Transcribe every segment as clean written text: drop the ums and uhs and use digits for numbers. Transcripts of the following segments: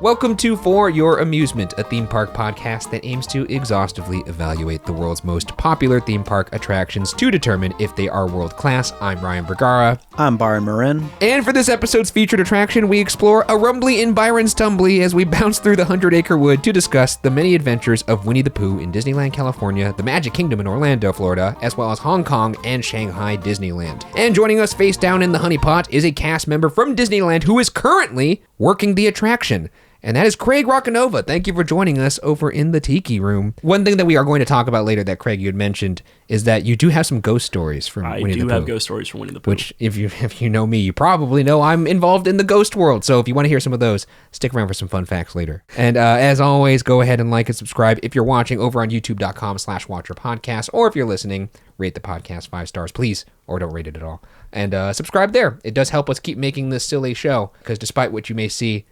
Welcome to For Your Amusement, a theme park podcast that aims to exhaustively evaluate the world's most popular theme park attractions to determine if they are world-class. I'm Ryan Bergara. I'm Byron Marin. And for this episode's featured attraction, we explore a rumbly in Byron's tumbly as we bounce through the 100 Acre Wood to discuss the many adventures of Winnie the Pooh in Disneyland, California, the Magic Kingdom in Orlando, Florida, as well as Hong Kong and Shanghai Disneyland. And joining us face down in the Hunny Pot is a cast member from Disneyland who is currently working the attraction. And that is Craig Roccanova. Thank you for joining us over in the Tiki Room. One thing that we are going to talk about later that, Craig, you had mentioned is that you do have some ghost stories from Winnie the Pooh. I do have ghost stories from Winnie the Pooh. Which, if you know me, you probably know I'm involved in the ghost world. So if you want to hear some of those, stick around for some fun facts later. And as always, go ahead and like and subscribe if you're watching over on youtube.com/watcherpodcast, or if you're listening, rate the podcast 5 stars, please, or don't rate it at all. And subscribe there. It does help us keep making this silly show, because despite what you may see,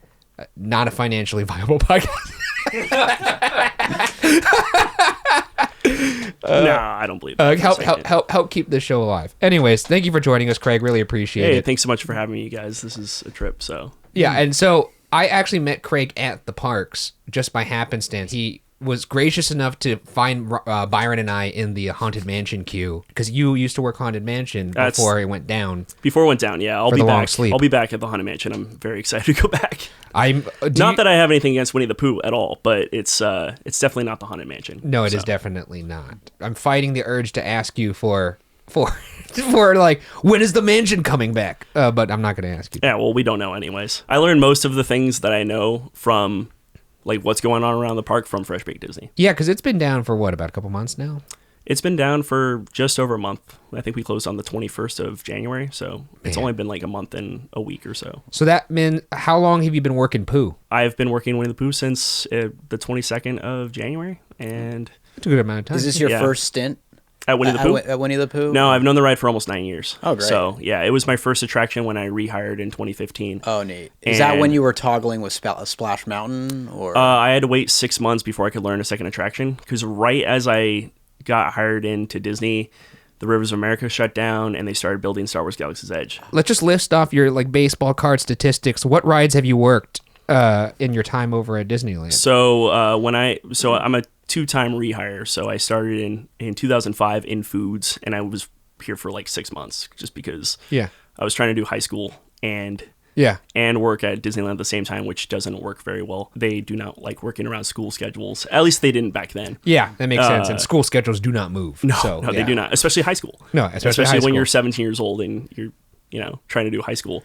not a financially viable podcast. No, I don't believe that. Help keep this show alive. Anyways, thank you for joining us, Craig. Really appreciate it. Hey, thanks so much for having me, you guys. This is a trip, so. Yeah, and so I actually met Craig at the parks just by happenstance. He was gracious enough to find Byron and I in the Haunted Mansion queue, because you used to work Haunted Mansion before it went down. Before it went down, yeah. I'll be back. I'll be back at the Haunted Mansion. I'm very excited to go back. Not that I have anything against Winnie the Pooh at all, but it's definitely not the Haunted Mansion. No, it is definitely not. I'm fighting the urge to ask you for like, when is the mansion coming back? But I'm not going to ask you. Yeah, well, we don't know anyways. I learned most of the things that I know from like what's going on around the park from Fresh Baked Disney. Yeah, because it's been down for what, about a couple months now? It's been down for just over a month. I think we closed on the 21st of January, so it's only been like a month and a week or so. So that meant, how long have you been working Pooh? I've been working Winnie the Pooh since the 22nd of January, and that's a good amount of time. Is this your first stint? At Winnie the Pooh? At Winnie the Pooh? No, I've known the ride for almost 9 years. Oh, great. So, yeah, it was my first attraction when I rehired in 2015. Oh, neat. Is that when you were toggling with Splash Mountain? Or I had to wait 6 months before I could learn a second attraction, because right as I got hired into Disney, the Rivers of America shut down, and they started building Star Wars Galaxy's Edge. Let's just list off your like baseball card statistics. What rides have you worked in your time over at Disneyland? So I'm a 2-time rehire. So I started in 2005 in foods, and I was here for like 6 months just because I was trying to do high school and work at Disneyland at the same time, which doesn't work very well. They do not like working around school schedules. At least they didn't back then. Yeah, that makes sense. And school schedules do not move. No, they do not, especially high school. No, especially when you're 17 years old and you're trying to do high school.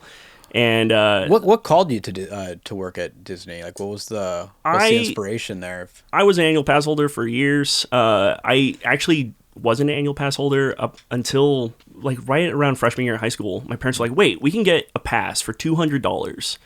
And what called you to work at Disney? Like, what's the inspiration there? I was an annual pass holder for years. I actually wasn't an annual pass holder up until like right around freshman year of high school. My parents were like, "Wait, we can get a pass for $200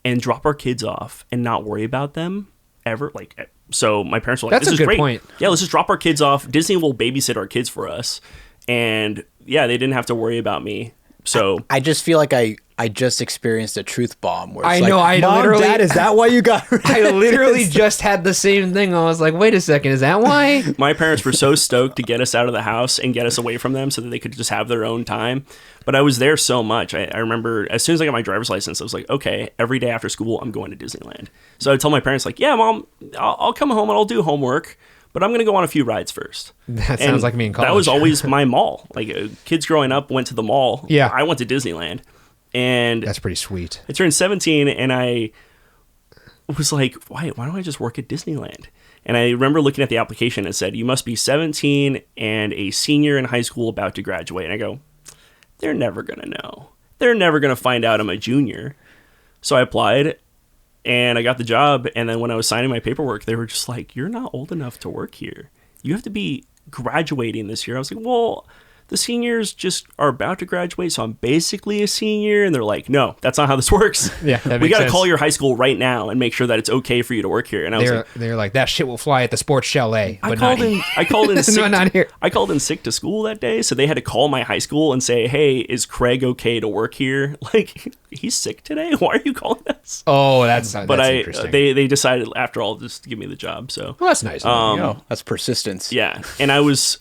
and drop our kids off and not worry about them ever." Like, so my parents were like, "That's this a is good great. point. Yeah, let's just drop our kids off. Disney will babysit our kids for us." And yeah, they didn't have to worry about me. So I just feel like I just experienced a truth bomb. Where it's Mom, Dad, is that why you got rid of I literally just had the same thing. I was like, wait a second, is that why? My parents were so stoked to get us out of the house and get us away from them so that they could just have their own time. But I was there so much. I remember as soon as I got my driver's license, I was like, okay, every day after school, I'm going to Disneyland. So I would tell my parents, like, yeah, Mom, I'll come home and I'll do homework, but I'm going to go on a few rides first. That sounds like me in college. That was always my mall. Like, kids growing up went to the mall. Yeah. I went to Disneyland. And that's pretty sweet. I turned 17 and I was like, why don't I just work at Disneyland? And I remember looking at the application and it said, you must be 17 and a senior in high school about to graduate. And I go, they're never going to know. They're never going to find out I'm a junior. So I applied and I got the job. And then when I was signing my paperwork, they were just like, you're not old enough to work here. You have to be graduating this year. I was like, well, the seniors just are about to graduate, so I'm basically a senior. And they're like, no, that's not how this works. Yeah, that we makes got to call your high school right now and make sure that it's okay for you to work here. And they're like, that shit will fly at the sports chalet. I called in sick. Not here. I called in sick to school that day, so they had to call my high school and say, hey, is Craig okay to work here? Like, he's sick today? Why are you calling us? Oh, that's interesting. They decided after all just to give me the job. So well, that's nice. That's persistence. Yeah, and I was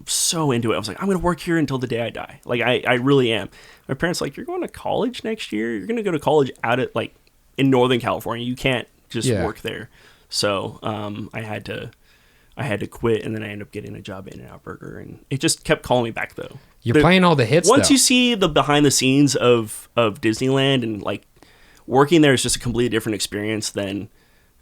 so into it. I was like, I'm going to work here until the day I die. Like, I really am. My parents were like, you're going to college next year? You're going to go to college out at, like, in Northern California. You can't just work there. So I had to quit, and then I ended up getting a job at In-N-Out Burger, and it just kept calling me back though. You're playing all the hits. Once though. you see the behind the scenes of Disneyland, and like working there is just a completely different experience than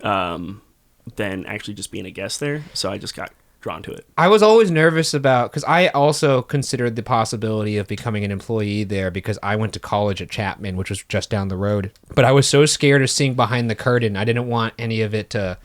actually just being a guest there. So I just got drawn to it. I was always nervous about, because I also considered the possibility of becoming an employee there because I went to college at Chapman, which was just down the road. But I was so scared of seeing behind the curtain. I didn't want any of it to,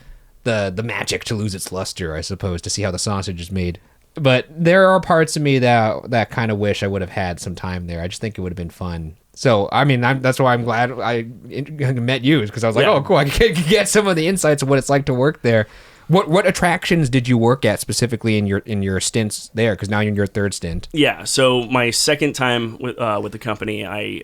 the magic to lose its luster, I suppose, to see how the sausage is made. But there are parts of me that kind of wish I would have had some time there. I just think it would have been fun. So, I mean, that's why I'm glad I met you, because I was like, oh, cool, I can get some of the insights of what it's like to work there. What attractions did you work at specifically in your stints there? Because now you're in your third stint. Yeah, so my second time with the company, I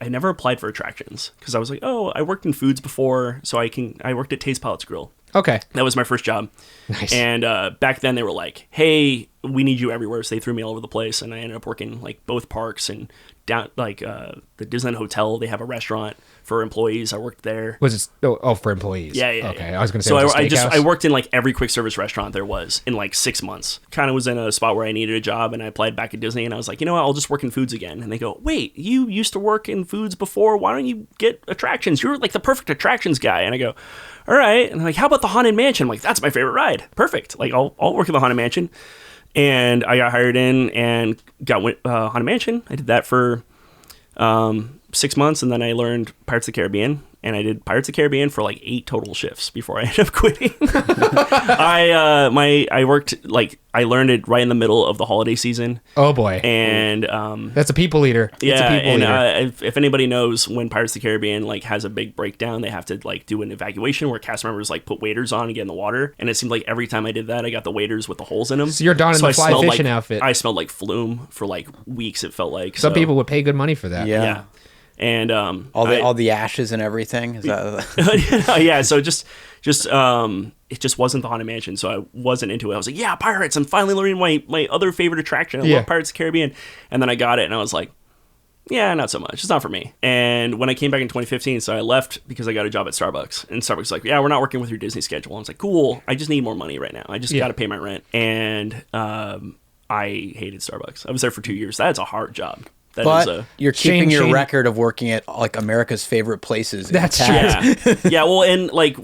never applied for attractions because I was like, oh, I worked in foods before, so I worked at Taste Palace Grill. Okay. That was my first job. Nice. And back then they were like, hey, we need you everywhere. So they threw me all over the place, and I ended up working like both parks and down like the Disneyland Hotel. They have a restaurant for employees. I worked there. Was it for employees? Yeah. Okay. Yeah. I was going to say. So I worked in like every quick service restaurant there was in like 6 months. Kind of was in a spot where I needed a job, and I applied back at Disney, and I was like, you know what, I'll just work in foods again. And they go, wait, you used to work in foods before? Why don't you get attractions? You're like the perfect attractions guy. And I go, all right. And they're like, how about the Haunted Mansion? I'm like, that's my favorite ride. Perfect. Like I'll work in the Haunted Mansion. And I got hired in and got Haunted Mansion. I did that for 6 months, and then I learned Pirates of the Caribbean, and I did Pirates of the Caribbean for like 8 total shifts before I ended up quitting. I worked, like, I learned it right in the middle of the holiday season. Oh boy. And that's a people eater. Yeah, and if anybody knows, when Pirates of the Caribbean like has a big breakdown, they have to like do an evacuation where cast members like put waders on and get in the water. And it seemed like every time I did that, I got the waders with the holes in them. So you're donning the fly fishing outfit. I smelled like flume for like weeks. It felt like some people would pay good money for that. Yeah. And all the ashes and everything. Is that yeah, so just it just wasn't the Haunted Mansion, so I wasn't into it. I was like, yeah, pirates, I'm finally learning my other favorite attraction. I love Pirates of the Caribbean. And then I got it, and I was like, yeah, not so much. It's not for me. And when I came back in 2015, so I left because I got a job at Starbucks. And Starbucks was like, yeah, we're not working with your Disney schedule. I was like, cool, I just need more money right now. I just got to pay my rent. And I hated Starbucks. I was there for 2 years. That's a hard job. But you're keeping your record of working at like America's favorite places. That's true. Yeah. Well, and like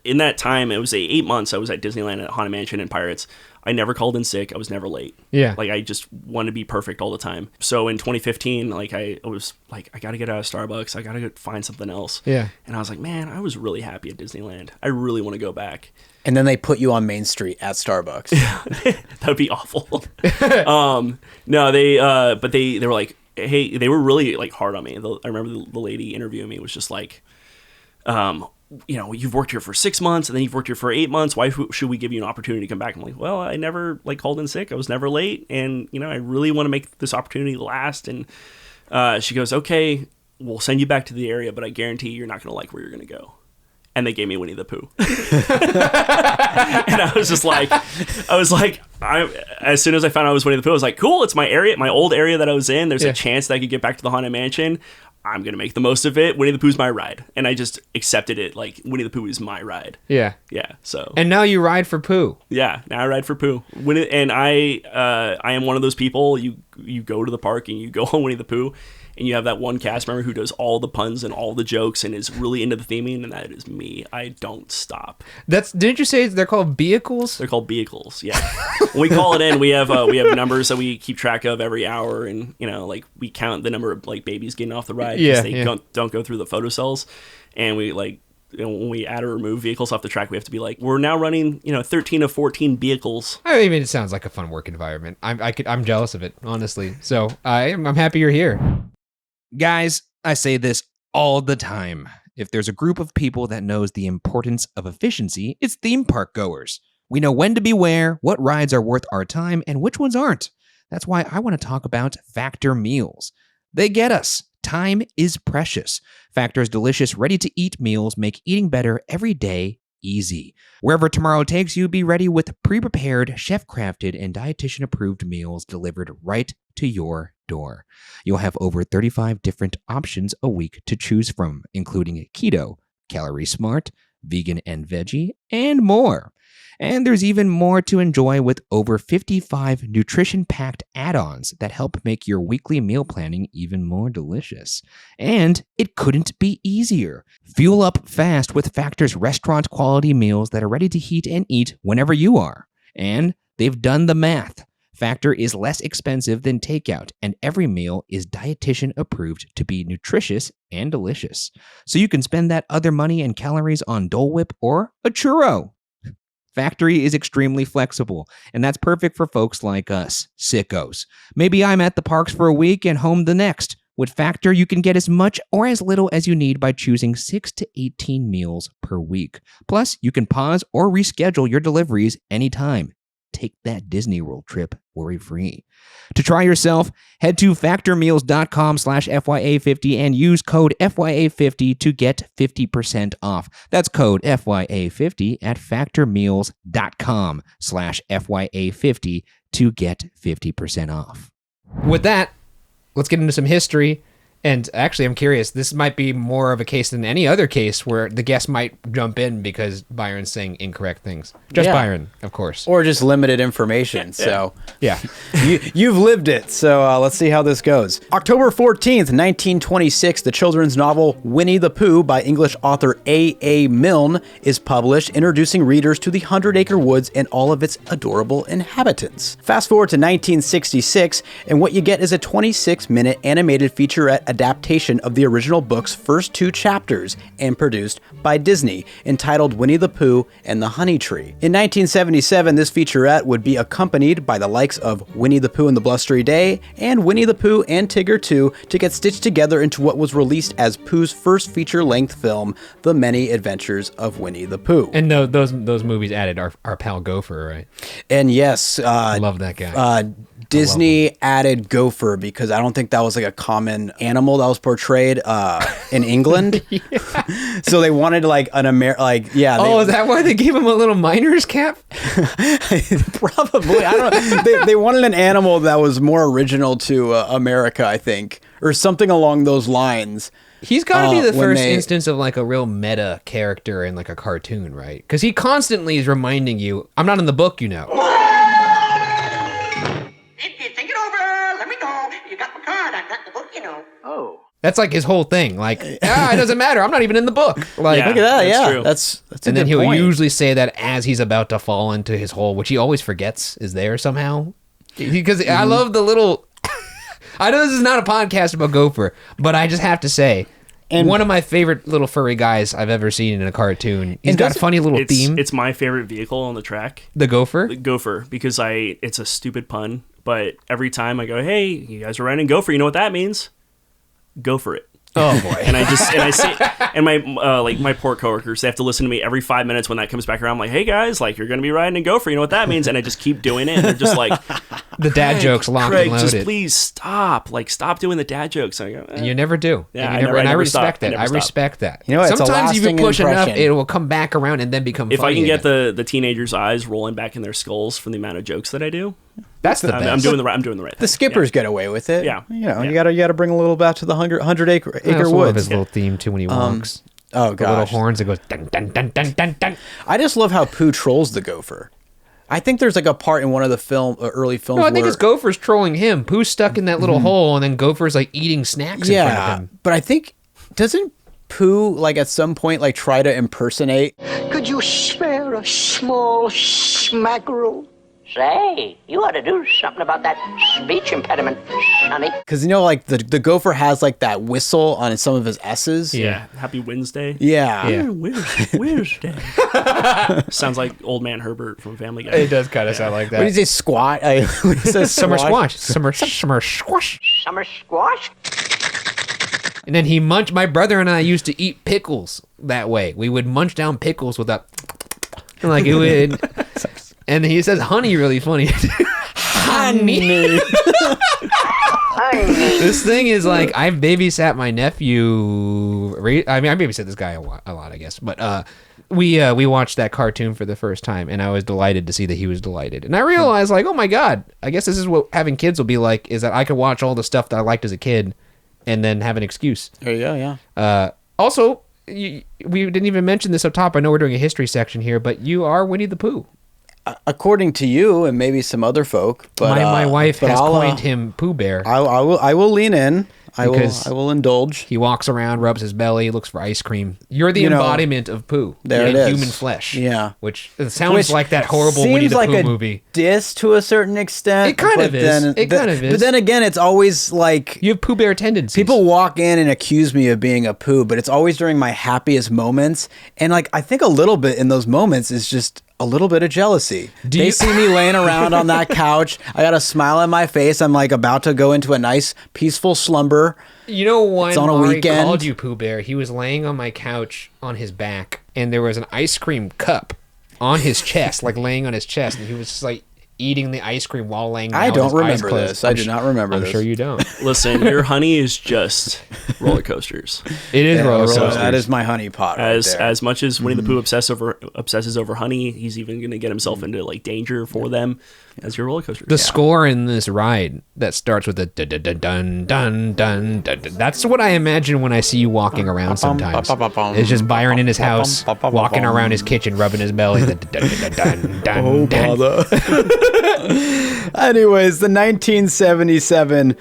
in that time, it was 8 months. I was at Disneyland, at Haunted Mansion, and Pirates. I never called in sick. I was never late. Yeah. Like I just wanted to be perfect all the time. So in 2015, like I was like, I got to get out of Starbucks. I got to find something else. Yeah. And I was like, man, I was really happy at Disneyland. I really want to go back. And then they put you on Main Street at Starbucks. That would be awful. No, but they were like, hey, they were really like hard on me. I remember the lady interviewing me was just like, you know, you've worked here for 6 months and then you've worked here for 8 months. Why should we give you an opportunity to come back? I'm like, well, I never like called in sick. I was never late. And, you know, I really want to make this opportunity last. And she goes, okay, we'll send you back to the area, but I guarantee you're not going to like where you're going to go. And they gave me Winnie the Pooh. And I was just like, as soon as I found out I was Winnie the Pooh, I was like, cool, it's my area, my old area that I was in. There's a chance that I could get back to the Haunted Mansion. I'm going to make the most of it. Winnie the Pooh's my ride. And I just accepted it. Like, Winnie the Pooh is my ride. Yeah. Yeah. So. And now you ride for Pooh. Yeah. Now I ride for Pooh. And I am one of those people, you go to the park and you go on Winnie the Pooh, and you have that one cast member who does all the puns and all the jokes and is really into the theming, and that is me. I don't stop. Didn't you say they're called vehicles? They're called vehicles, yeah. When we call it in, we have numbers that we keep track of every hour, and, you know, like, we count the number of, like, babies getting off the ride because they don't go through the photo cells, and we, like, you know, when we add or remove vehicles off the track, we have to be like, we're now running, you know, 13 of 14 vehicles. I mean, it sounds like a fun work environment. I'm jealous of it, honestly. So I'm happy you're here. Guys, I say this all the time. If there's a group of people that knows the importance of efficiency, it's theme park goers. We know when to be where, what rides are worth our time, and which ones aren't. That's why I want to talk about Factor meals. They get us. Time is precious. Factor's delicious, ready-to-eat meals make eating better every day easy. Wherever tomorrow takes you, be ready with pre-prepared, chef-crafted, and dietitian-approved meals delivered right to your door. You'll have over 35 different options a week to choose from, including keto, calorie smart, vegan and veggie, and more. And there's even more to enjoy with over 55 nutrition-packed add-ons that help make your weekly meal planning even more delicious. And it couldn't be easier. Fuel up fast with Factor's restaurant-quality meals that are ready to heat and eat whenever you are. And they've done the math. Factor is less expensive than takeout, and every meal is dietitian approved to be nutritious and delicious. So you can spend that other money and calories on Dole Whip or a churro. Factory is extremely flexible, and that's perfect for folks like us, sickos. Maybe I'm at the parks for a week and home the next. With Factor, you can get as much or as little as you need by choosing 6 to 18 meals per week. Plus, you can pause or reschedule your deliveries anytime. Take that Disney World trip worry-free. To try yourself, head to factormeals.com/FYA50 and use code FYA50 to get 50% off. That's code FYA50 at factormeals.com/FYA50 to get 50% off. With that, let's get into some history. And actually, I'm curious, this might be more of a case than any other case where the guest might jump in because Byron's saying incorrect things. Just Byron, of course. Or just limited information. So yeah. You've lived it. So let's see how this goes. October 14th, 1926, the children's novel Winnie the Pooh by English author A. Milne is published, introducing readers to the 100 Acre Woods and all of its adorable inhabitants. Fast forward to 1966, and what you get is a 26-minute animated featurette adaptation of the original book's first 2 chapters and produced by Disney, entitled Winnie the Pooh and the Honey Tree. In 1977, this featurette would be accompanied by the likes of Winnie the Pooh and the Blustery Day and Winnie the Pooh and Tigger 2 to get stitched together into what was released as Pooh's first feature-length film, The Many Adventures of Winnie the Pooh. And those movies added our pal Gopher, right? And yes, I love that guy. Disney added Gopher because I don't think that was like a common animal that was portrayed in England. So they wanted like an is that why they gave him a little miner's cap? Probably. I don't know. They wanted an animal that was more original to America, I think, or something along those lines. He's got to be the first instance of like a real meta character in like a cartoon, right? Because he constantly is reminding you, I'm not in the book, you know. Think it over. Let me go. You got my card. I got the book, you know. Oh. That's like his whole thing. Like, it doesn't matter. I'm not even in the book. Like, Yeah, Look at that. that's Yeah, true. that's a and then good he'll point. usually say that as he's about to fall into his hole, which he always forgets is there somehow. Because I love the little. I know this is not a podcast about Gopher, but I just have to say, and one of my favorite little furry guys I've ever seen in a cartoon. He's got a funny little theme. It's my favorite vehicle on the track. The Gopher? The Gopher, because it's a stupid pun, but every time I go, hey, you guys are riding Gopher, you know what that means? Go for it. Oh boy! And I say, and my my poor coworkers, they have to listen to me every 5 minutes when that comes back around. I'm like, hey guys, like you're gonna be riding a Gopher, you know what that means? And I just keep doing it. And they're just like, the dad jokes locked and loaded. Just please stop, stop doing the dad jokes. And I go, And you never do. Yeah, and I respect that. I respect that. You know, it's sometimes a if you push impression. enough, it will come back around and then become. If funny I can get again. the teenagers' eyes rolling back in their skulls from the amount of jokes that I do, that's the best. I'm doing the right thing. The skippers get away with it. Yeah. You know, you gotta bring a little back to the 100 Acre I also love Woods. his little theme too when he walks. Oh The little gosh. horns that goes dun dun dun dun dun dun. I just love how Pooh trolls the Gopher. I think there's like a part in one of the early films. No, I think where, it's Gopher's trolling him. Pooh's stuck in that little hole, and then Gopher's like eating snacks in front of him. but I think doesn't Pooh like at some point like try to impersonate? Could you spare a small smackerel? Say, you ought to do something about that speech impediment, sonny. Because you know, like the Gopher has like that whistle on some of his S's. Yeah. Happy Wednesday. Yeah. Yeah. Wednesday. Sounds like Old Man Herbert from Family Guy. It does kind of sound like What did he say? Squat. He says Summer squash. Summer squash. Summer squash? And then my brother and I used to eat pickles that way. We would munch down pickles with a, like it would. And he says honey really funny. Honey. This thing is like, I've babysat my nephew. I babysat this guy a lot, I guess. But we watched that cartoon for the first time, and I was delighted to see that he was delighted. And I realized, like, oh my God, I guess this is what having kids will be like, is that I could watch all the stuff that I liked as a kid and then have an excuse. There you go, yeah. Also, we didn't even mention this up top. I know we're doing a history section here, but you are Winnie the Pooh. According to you and maybe some other folk, but My wife has I'll, coined him Pooh Bear. I will lean in. I will indulge. He walks around, rubs his belly, looks for ice cream. You're the embodiment of Pooh. There in it is. Human flesh. Yeah. Which sounds like that horrible seems Winnie the like Pooh a movie. diss to a certain extent. It kind of is. It kind of is. But then again, it's always like You have Pooh Bear tendencies. people walk in and accuse me of being a Pooh, but it's always during my happiest moments. And like I think a little bit in those moments is just a little bit of jealousy. They see me laying around on that couch. I got a smile on my face. I'm like about to go into a nice, peaceful slumber. You know, when on a Mari weekend. called you Pooh Bear, he was laying on my couch on his back, and there was an ice cream cup on his chest, like laying on his chest, and he was just like eating the ice cream while laying down. I don't with his eyes remember closed. this. I do not remember I'm this. sure you don't. Listen, your honey is just roller coasters. It is roller coasters. That is my honey pot right there. As much as Winnie the Pooh obsesses over honey, he's even going to get himself into like danger for them. As your roller coaster. The score in this ride that starts with a dun dun dun dun dun dun. That's what I imagine when I see you walking around sometimes. It's just Byron in his house, walking around his kitchen, rubbing his belly. Oh, bother. Anyways, the 1977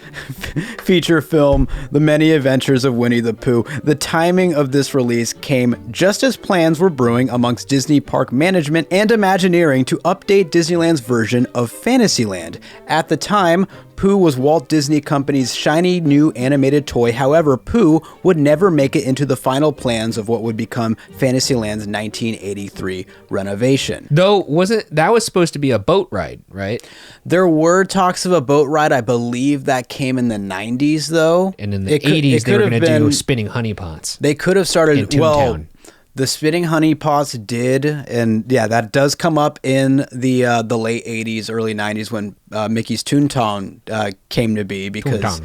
feature film, The Many Adventures of Winnie the Pooh. The timing of this release came just as plans were brewing amongst Disney park management and Imagineering to update Disneyland's version of Fantasyland. At the time, Pooh was Walt Disney Company's shiny new animated toy. However, Pooh would never make it into the final plans of what would become Fantasyland's 1983 renovation. Though, that was supposed to be a boat ride, right? There were talks of a boat ride. I believe that came in the 90s, though. And in the 80s, they were going to do spinning honey pots. They could have started, in Toontown. The spinning honey pots did, and yeah, that does come up in the late 80s, early 90s when Mickey's Toontown came to be, because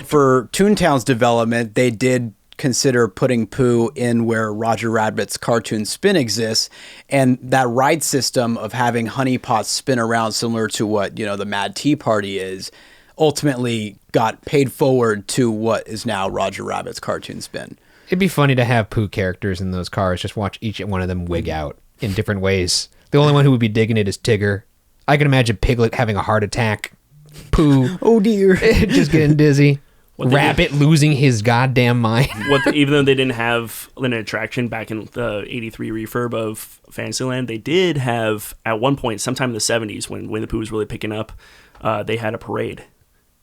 for Toontown's development, they did consider putting Pooh in where Roger Rabbit's cartoon spin exists, and that ride system of having honey pots spin around similar to what, the Mad Tea Party is, ultimately got paid forward to what is now Roger Rabbit's cartoon spin. It'd be funny to have Pooh characters in those cars. Just watch each one of them wig out in different ways. The only one who would be digging it is Tigger. I can imagine Piglet having a heart attack. Pooh. Oh dear. Just getting dizzy. Rabbit losing his goddamn mind. Even though they didn't have an attraction back in the 83 refurb of Fantasyland, they did have, at one point, sometime in the 70s, when Winnie the Pooh was really picking up, they had a parade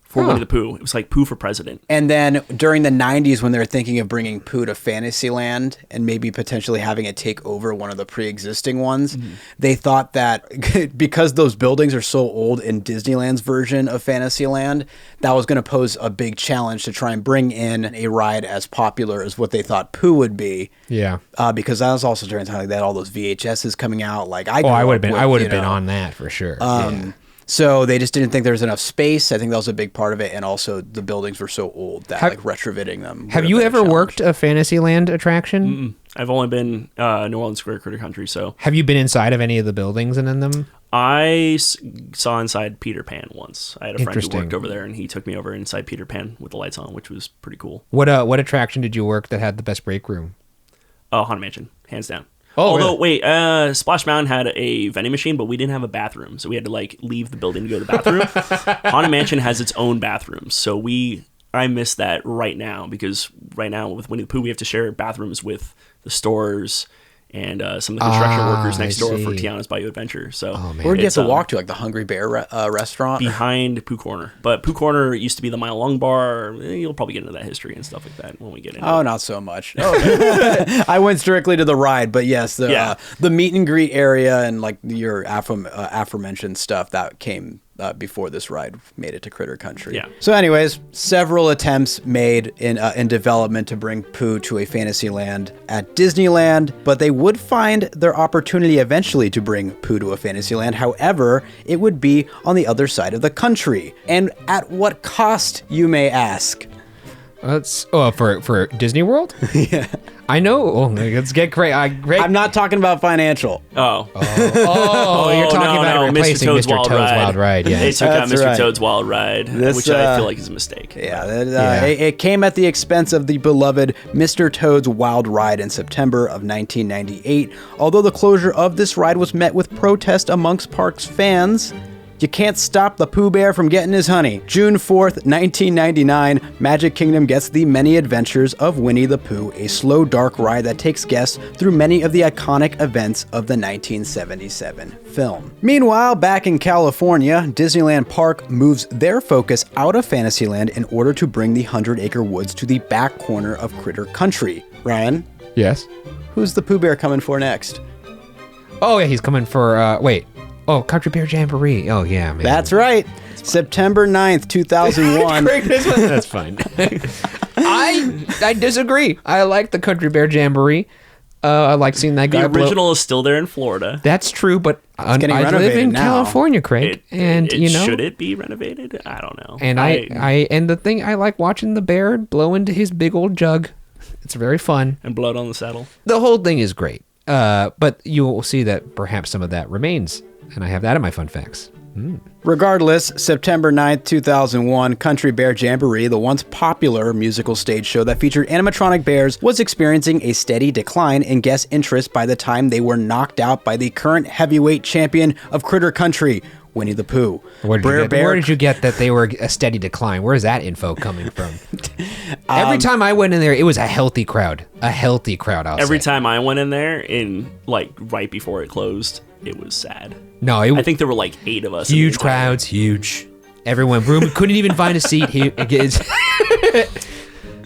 for Winnie the Pooh. It was like Pooh for president. And then during the 90s, when they were thinking of bringing Pooh to Fantasyland and maybe potentially having it take over one of the pre-existing ones, they thought that because those buildings are so old in Disneyland's version of Fantasyland, that was going to pose a big challenge to try and bring in a ride as popular as what they thought Pooh would be. Yeah. Because that was also during the time like that, all those VHSs coming out. Like I would have been on that for sure. So they just didn't think there was enough space. I think that was a big part of it. And also the buildings were so old that retrofitting them. Have you ever worked a Fantasyland attraction? Mm-mm. I've only been New Orleans Square Critter Country. So have you been inside of any of the buildings and in them? I saw inside Peter Pan once. I had a friend who worked over there, and he took me over inside Peter Pan with the lights on, which was pretty cool. What attraction did you work that had the best break room? Haunted Mansion, hands down. Oh, although, really? wait, Splash Mountain had a vending machine, but we didn't have a bathroom, so we had to leave the building to go to the bathroom. Haunted Mansion has its own bathrooms, so I miss that right now, because right now with Winnie the Pooh, we have to share bathrooms with the stores and some of the construction workers next door for Tiana's Bayou Adventure. So where do you have to walk to? Like the Hungry Bear restaurant? Behind Pooh Corner. But Pooh Corner used to be the Mile Long Bar. You'll probably get into that history and stuff like that when we get into it. Oh, not so much. I went strictly to the ride, but yes, the meet and greet area and like your aforementioned stuff that came before this ride made it to Critter Country. Yeah. So anyways, several attempts made in development to bring Pooh to a Fantasyland at Disneyland, but they would find their opportunity eventually to bring Pooh to a Fantasyland. However, it would be on the other side of the country. And at what cost, you may ask? That's for Disney World. Yeah. I know. Oh, let's get great. I'm not talking about financial. Oh, you're talking about replacing Mr. Toad's Wild Ride. Yeah, they took out That's Mr. right. Toad's Wild Ride, which I feel like is a mistake. Yeah, it came at the expense of the beloved Mr. Toad's Wild Ride in September of 1998. Although the closure of this ride was met with protest amongst parks fans, you can't stop the Pooh Bear from getting his honey. June 4th, 1999, Magic Kingdom gets The Many Adventures of Winnie the Pooh, a slow, dark ride that takes guests through many of the iconic events of the 1977 film. Meanwhile, back in California, Disneyland Park moves their focus out of Fantasyland in order to bring the 100 Acre Woods to the back corner of Critter Country. Ryan? Yes. Who's the Pooh Bear coming for next? Oh, yeah, he's coming for, wait. Oh, Country Bear Jamboree. Oh, yeah, man. That's right. September 9th, 2001. That's fine. I disagree. I like the Country Bear Jamboree. I like seeing that guy The original is still there in Florida. That's true, but I getting live renovated in now. California, Craig, and you know, should it be renovated? I don't know. and and the thing I like watching the bear blow into his big old jug. It's very fun. And blood on the saddle. The whole thing is great. But you will see that perhaps some of that remains, and I have that in my fun facts. Regardless, September 9th, 2001, Country Bear Jamboree, the once popular musical stage show that featured animatronic bears, was experiencing a steady decline in guest interest by the time they were knocked out by the current heavyweight champion of Critter Country, Winnie the Pooh. Where did you get that they were a steady decline? Where is that info coming from? Every time I went in there, it was a healthy crowd. A healthy crowd, Every time I went in there, right before it closed, it was sad. No, I think there were like 8 of us. Huge crowds, huge. Everyone, couldn't even find a seat.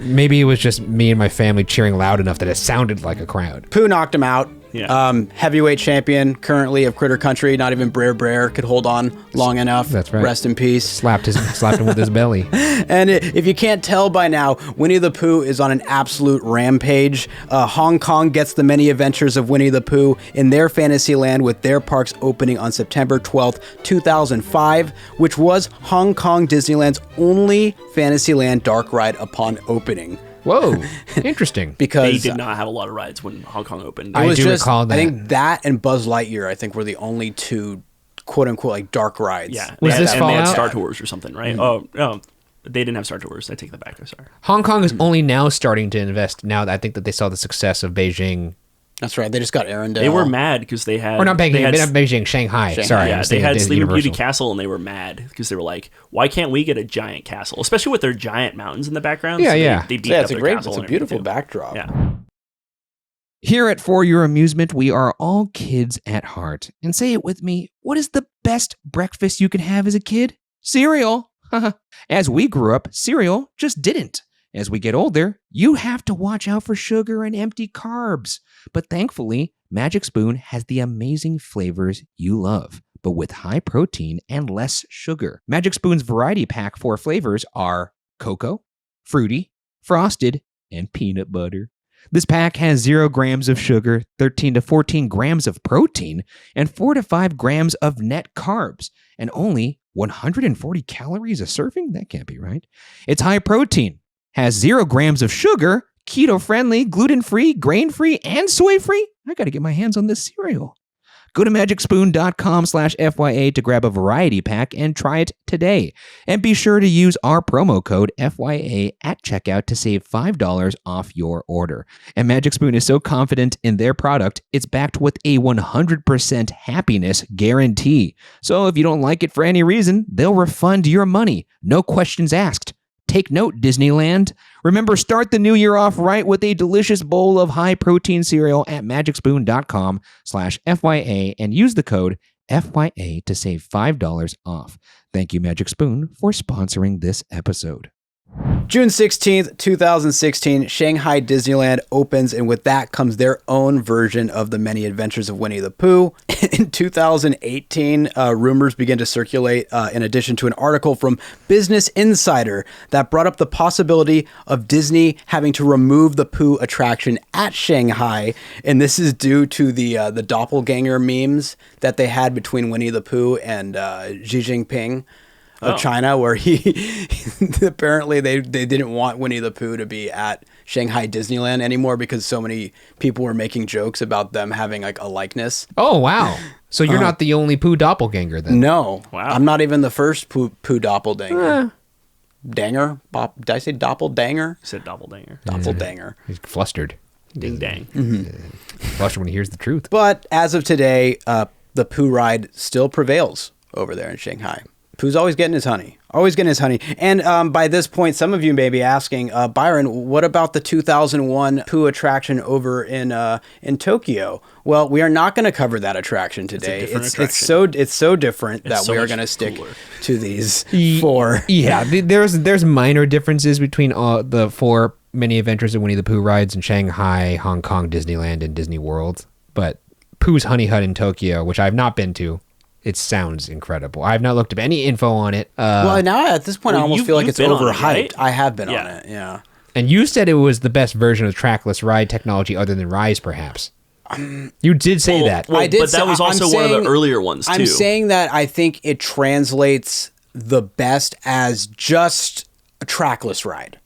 Maybe it was just me and my family cheering loud enough that it sounded like a crowd. Pooh knocked him out. Yeah. Heavyweight champion currently of Critter Country. Not even Brer could hold on long enough. That's right. Rest in peace. Slapped him with his belly. And if you can't tell by now, Winnie the Pooh is on an absolute rampage. Hong Kong gets the Many Adventures of Winnie the Pooh in their Fantasyland, with their parks opening on September 12th, 2005, which was Hong Kong Disneyland's only Fantasyland dark ride upon opening. Whoa, interesting. Because they did not have a lot of rides when Hong Kong opened. I do recall that. I think that and Buzz Lightyear, I think, were the only 2 quote-unquote like dark rides. Yeah. Was this and Fallout? they had Star Tours or something, right? Oh, no. They didn't have Star Tours. I take that back. I'm sorry. Hong Kong is only now starting to invest. Now that I think that they saw the success of Beijing. That's right. They just got Arendelle. They were mad because they had... Or not Beijing, Shanghai. Sorry. Yeah, I'm they thinking had of Sleeping Beauty Universal. Castle, and they were mad because they were like, why can't we get a giant castle? Especially with their giant mountains in the background. Yeah, so yeah. They beat Yeah, up it's a their great, castle it's a and beautiful everything, too. backdrop. Yeah. Here at For Your Amusement, we are all kids at heart. And say it with me, what is the best breakfast you can have as a kid? Cereal. As we grew up, cereal just didn't. As we get older, you have to watch out for sugar and empty carbs. But thankfully, Magic Spoon has the amazing flavors you love, but with high protein and less sugar. Magic Spoon's variety pack 4 flavors are cocoa, fruity, frosted, and peanut butter. This pack has 0 grams of sugar, 13 to 14 grams of protein, and 4 to 5 grams of net carbs, and only 140 calories a serving? That can't be right. It's high protein, has 0 grams of sugar, keto-friendly, gluten-free, grain-free, and soy-free. I gotta get my hands on this cereal. Go to magicspoon.com/FYA to grab a variety pack and try it today. And be sure to use our promo code FYA at checkout to save $5 off your order. And Magic Spoon is so confident in their product, it's backed with a 100% happiness guarantee. So if you don't like it for any reason, they'll refund your money. No questions asked. Take note, Disneyland. Remember, start the new year off right with a delicious bowl of high-protein cereal at magicspoon.com/FYA and use the code FYA to save $5 off. Thank you, Magic Spoon, for sponsoring this episode. June 16th, 2016, Shanghai Disneyland opens, and with that comes their own version of the Many Adventures of Winnie the Pooh. In 2018, rumors began to circulate in addition to an article from Business Insider that brought up the possibility of Disney having to remove the Pooh attraction at Shanghai, and this is due to the doppelganger memes that they had between Winnie the Pooh and Xi Jinping. of China, where he apparently they didn't want Winnie the Pooh to be at Shanghai Disneyland anymore because so many people were making jokes about them having like a likeness. Oh, wow. So you're not the only Pooh doppelganger then? No. Wow. I'm not even the first Pooh doppelganger. Danger? Did I say doppeldanger? You said doppelganger. Doppeldanger. He's flustered. Ding dang. Flustered when he hears the truth. But as of today, the Pooh ride still prevails over there in Shanghai. Pooh's always getting his honey. Always getting his honey. And by this point, some of you may be asking, Byron, what about the 2001 Pooh attraction over in Tokyo? Well, we are not going to cover that attraction today. It's so different that we are going to stick to these four. Yeah, there's minor differences between the four many adventures of Winnie the Pooh rides in Shanghai, Hong Kong, Disneyland, and Disney World. But Pooh's Honey Hut in Tokyo, which I have not been to, it sounds incredible. I have not looked up any info on it. Well, now at this point, I almost feel like it's overhyped. Right? I have been on it, yeah. And you said it was the best version of trackless ride technology other than Rise, perhaps. You did say that. Well, I did but that was also one of the earlier ones, too. I'm saying that I think it translates the best as just a trackless ride.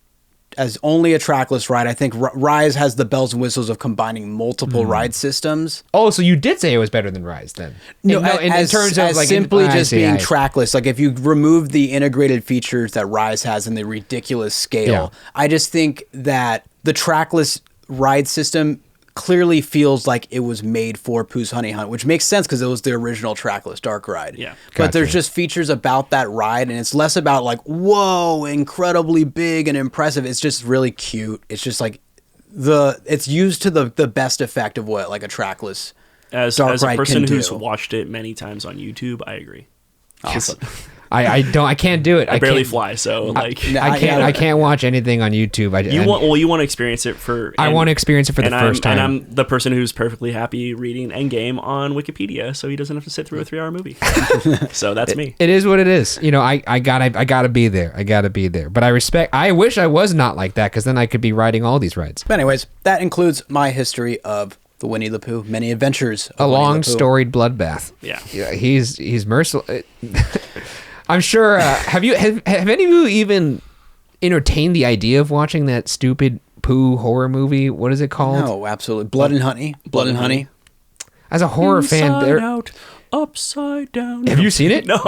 As only a trackless ride. I think Rise has the bells and whistles of combining multiple ride systems. Oh, so you did say it was better than Rise then? No, in terms of as like simply just being trackless. trackless. Like if you remove the integrated features that Rise has and the ridiculous scale, I just think that the trackless ride system clearly feels like it was made for Pooh's Honey Hunt, which makes sense because it was the original trackless dark ride. Yeah. But there's just features about that ride, and it's less about like, whoa, incredibly big and impressive. It's just really cute. It's just like it's used to the best effect of what like a trackless As dark a ride person can who's do. watched it many times on YouTube, I agree. Awesome. I can't do it. I barely can't, fly, so like I can't watch anything on YouTube. you want to experience it for. I want to experience it for the first time. And I'm the person who's perfectly happy reading Endgame on Wikipedia, so he doesn't have to sit through a 3-hour movie. So that's me. It is what it is. You know, I gotta be there. I gotta be there. But I wish I was not like that, because then I could be riding all these rides. But anyways, that includes my history of the Winnie the Pooh, many adventures. A long storied bloodbath. Yeah. He's merciless. I'm sure. Have any of you even entertained the idea of watching that stupid Pooh horror movie? What is it called? No, absolutely. Blood and Honey. Blood and Honey. As a horror fan, Inside out, upside down. have you seen it? No.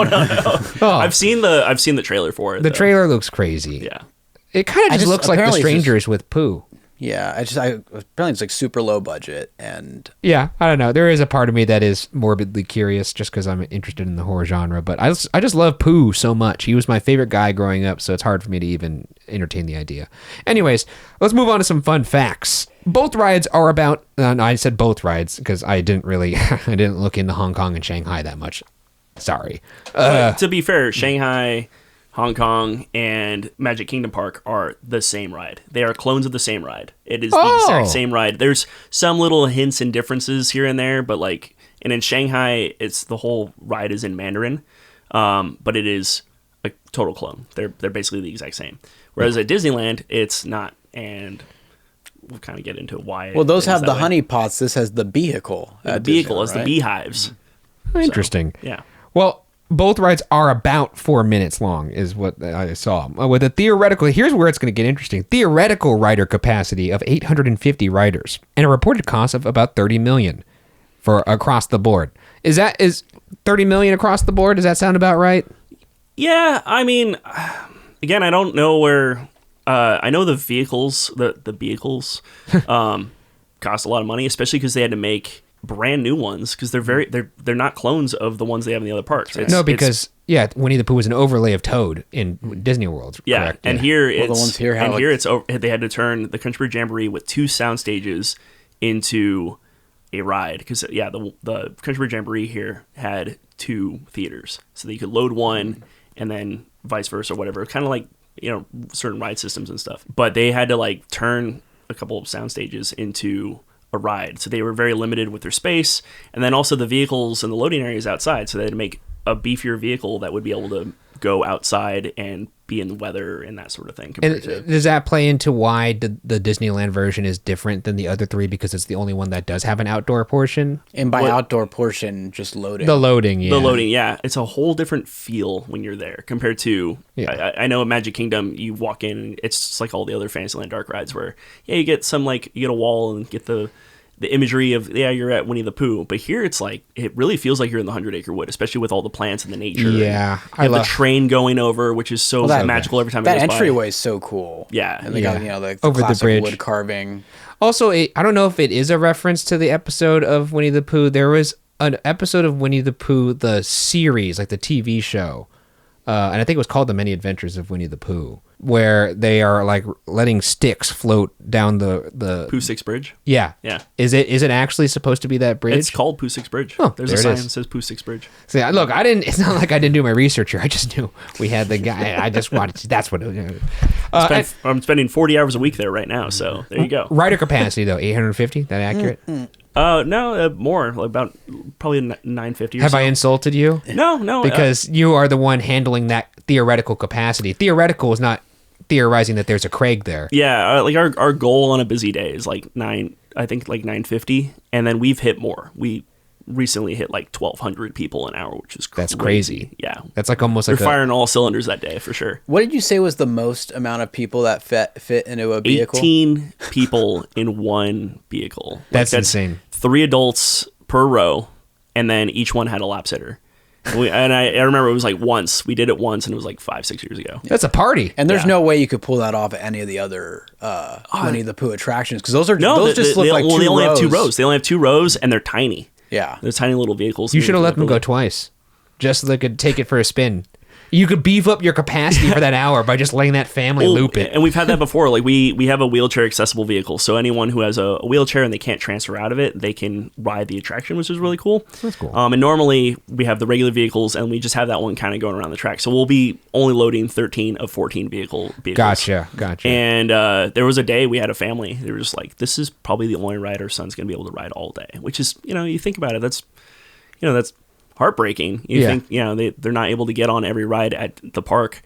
I've seen the trailer for it. The though. trailer looks crazy. Yeah. It kind of just looks like The apparently it's just- Strangers with Pooh. Yeah, apparently it's like super low budget, and Yeah, I don't know. There is a part of me that is morbidly curious just because I'm interested in the horror genre, but I just love Pooh so much. He was my favorite guy growing up, so it's hard for me to even entertain the idea. Anyways, let's move on to some fun facts. Both rides are about, I said both rides because I didn't look into Hong Kong and Shanghai that much. Sorry. But to be fair, Shanghai, Hong Kong, and Magic Kingdom Park are the same ride. They are clones of the same ride. It is the exact same ride. There's some little hints and differences here and there, but like, and in Shanghai, it's the whole ride is in Mandarin, but it is a total clone. They're basically the exact same. Whereas at Disneyland, it's not, and we'll kind of get into why. well, those it is have that the way. honey pots. This has the vehicle. The at vehicle Disneyland, is the right? beehives. Interesting. Yeah. Well, both rides are about 4 minutes long, is what I saw. With a theoretical, here's where it's going to get interesting. Theoretical rider capacity of 850 riders and a reported cost of about 30 million for across the board. Is 30 million across the board? Does that sound about right? Yeah, I mean, again, I don't know where. I know the vehicles, the vehicles, cost a lot of money, especially because they had to make brand new ones because they're not clones of the ones they have in the other parks. Winnie the Pooh was an overlay of Toad in Disney World. Yeah, correct? and here the it's ones here have, and like- here it's they had to turn the Country Bear Jamboree with 2 sound stages into a ride because the Country Bear Jamboree here had 2 theaters so that you could load one and then vice versa or whatever, kind of like certain ride systems and stuff. But they had to like turn a couple of sound stages into a ride, so they were very limited with their space, and then also the vehicles and the loading areas outside, so they had to make a beefier vehicle that would be able to go outside and be in weather and that sort of thing. Compared to, Does that play into why the Disneyland version is different than the other three, because it's the only one that does have an outdoor portion? And by outdoor portion, just loading. The loading, yeah. the loading, yeah, it's a whole different feel when you're there compared to. Yeah. I know at Magic Kingdom, you walk in, and it's just like all the other Fantasyland dark rides where you get some you get a wall and get the imagery of you're at Winnie the Pooh, but here it's like it really feels like you're in the 100 Acre Wood, especially with all the plants and the nature. Yeah, I love the train going over, which is so magical every time. That it goes entryway by. is so cool. Yeah, and they got the over classic the bridge wood carving. Also, I don't know if it is a reference to the episode of Winnie the Pooh. There was an episode of Winnie the Pooh, the series, like the TV show, and I think it was called The Many Adventures of Winnie the Pooh, where they are like letting sticks float down the Pooh Six Bridge. Yeah. Is it actually supposed to be that bridge? It's called Pooh Six Bridge. Oh, there's there a it sign is. that says Pooh Six Bridge. See, look, I didn't. It's not like I didn't do my research here. I just knew we had the guy. I just wanted. That's what. I'm spending 40 hours a week there right now, so there you go. Rider capacity though, 850. That accurate? No, more, like about probably 950. Or Have so. I insulted you? No, Because you are the one handling that theoretical capacity. Theoretical is not theorizing that there's a Craig there. yeah, like our goal on a busy day is like 950, and then we've hit more. We recently hit like 1,200 people an hour, which is crazy. That's crazy. Yeah, That's like almost we're like firing all cylinders that day for sure. What did you say was the most amount of people that fit into a vehicle? 18 people in one vehicle. That's insane. 3 adults per row, and then each one had a lap sitter. And I remember it was like once. We did it once, and it was like 5-6 years ago. That's a party. And there's no way you could pull that off at any of the other Winnie the Pooh attractions, because those just look like two rows. They only have 2 rows. They only have 2 rows, and they're tiny. Yeah. They're tiny little vehicles. You should have let them go twice, just so they could take it for a spin. You could beef up your capacity for that hour by just letting that family loop it. And we've had that before. Like we have a wheelchair accessible vehicle, so anyone who has a wheelchair and they can't transfer out of it, they can ride the attraction, which is really cool. That's cool. And normally we have the regular vehicles, and we just have that one kind of going around the track. So we'll be only loading 13 of 14 vehicles. Gotcha. And there was a day we had a family. They were just like, "This is probably the only ride our son's going to be able to ride all day," which is, you think about it, that's heartbreaking. You think, they're not able to get on every ride at the park,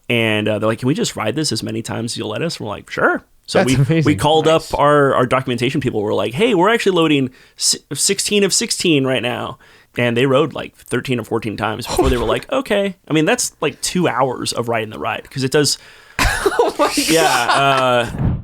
and they're like, "Can we just ride this as many times as you'll let us?" And we're like, "Sure." So That's amazing. we called up our documentation people. We're like, "Hey, we're actually loading 16 of 16 right now," and they rode like 13 or 14 times before they were like, "Okay." I mean, that's like 2 hours of riding the ride, because it does. Oh my Yeah.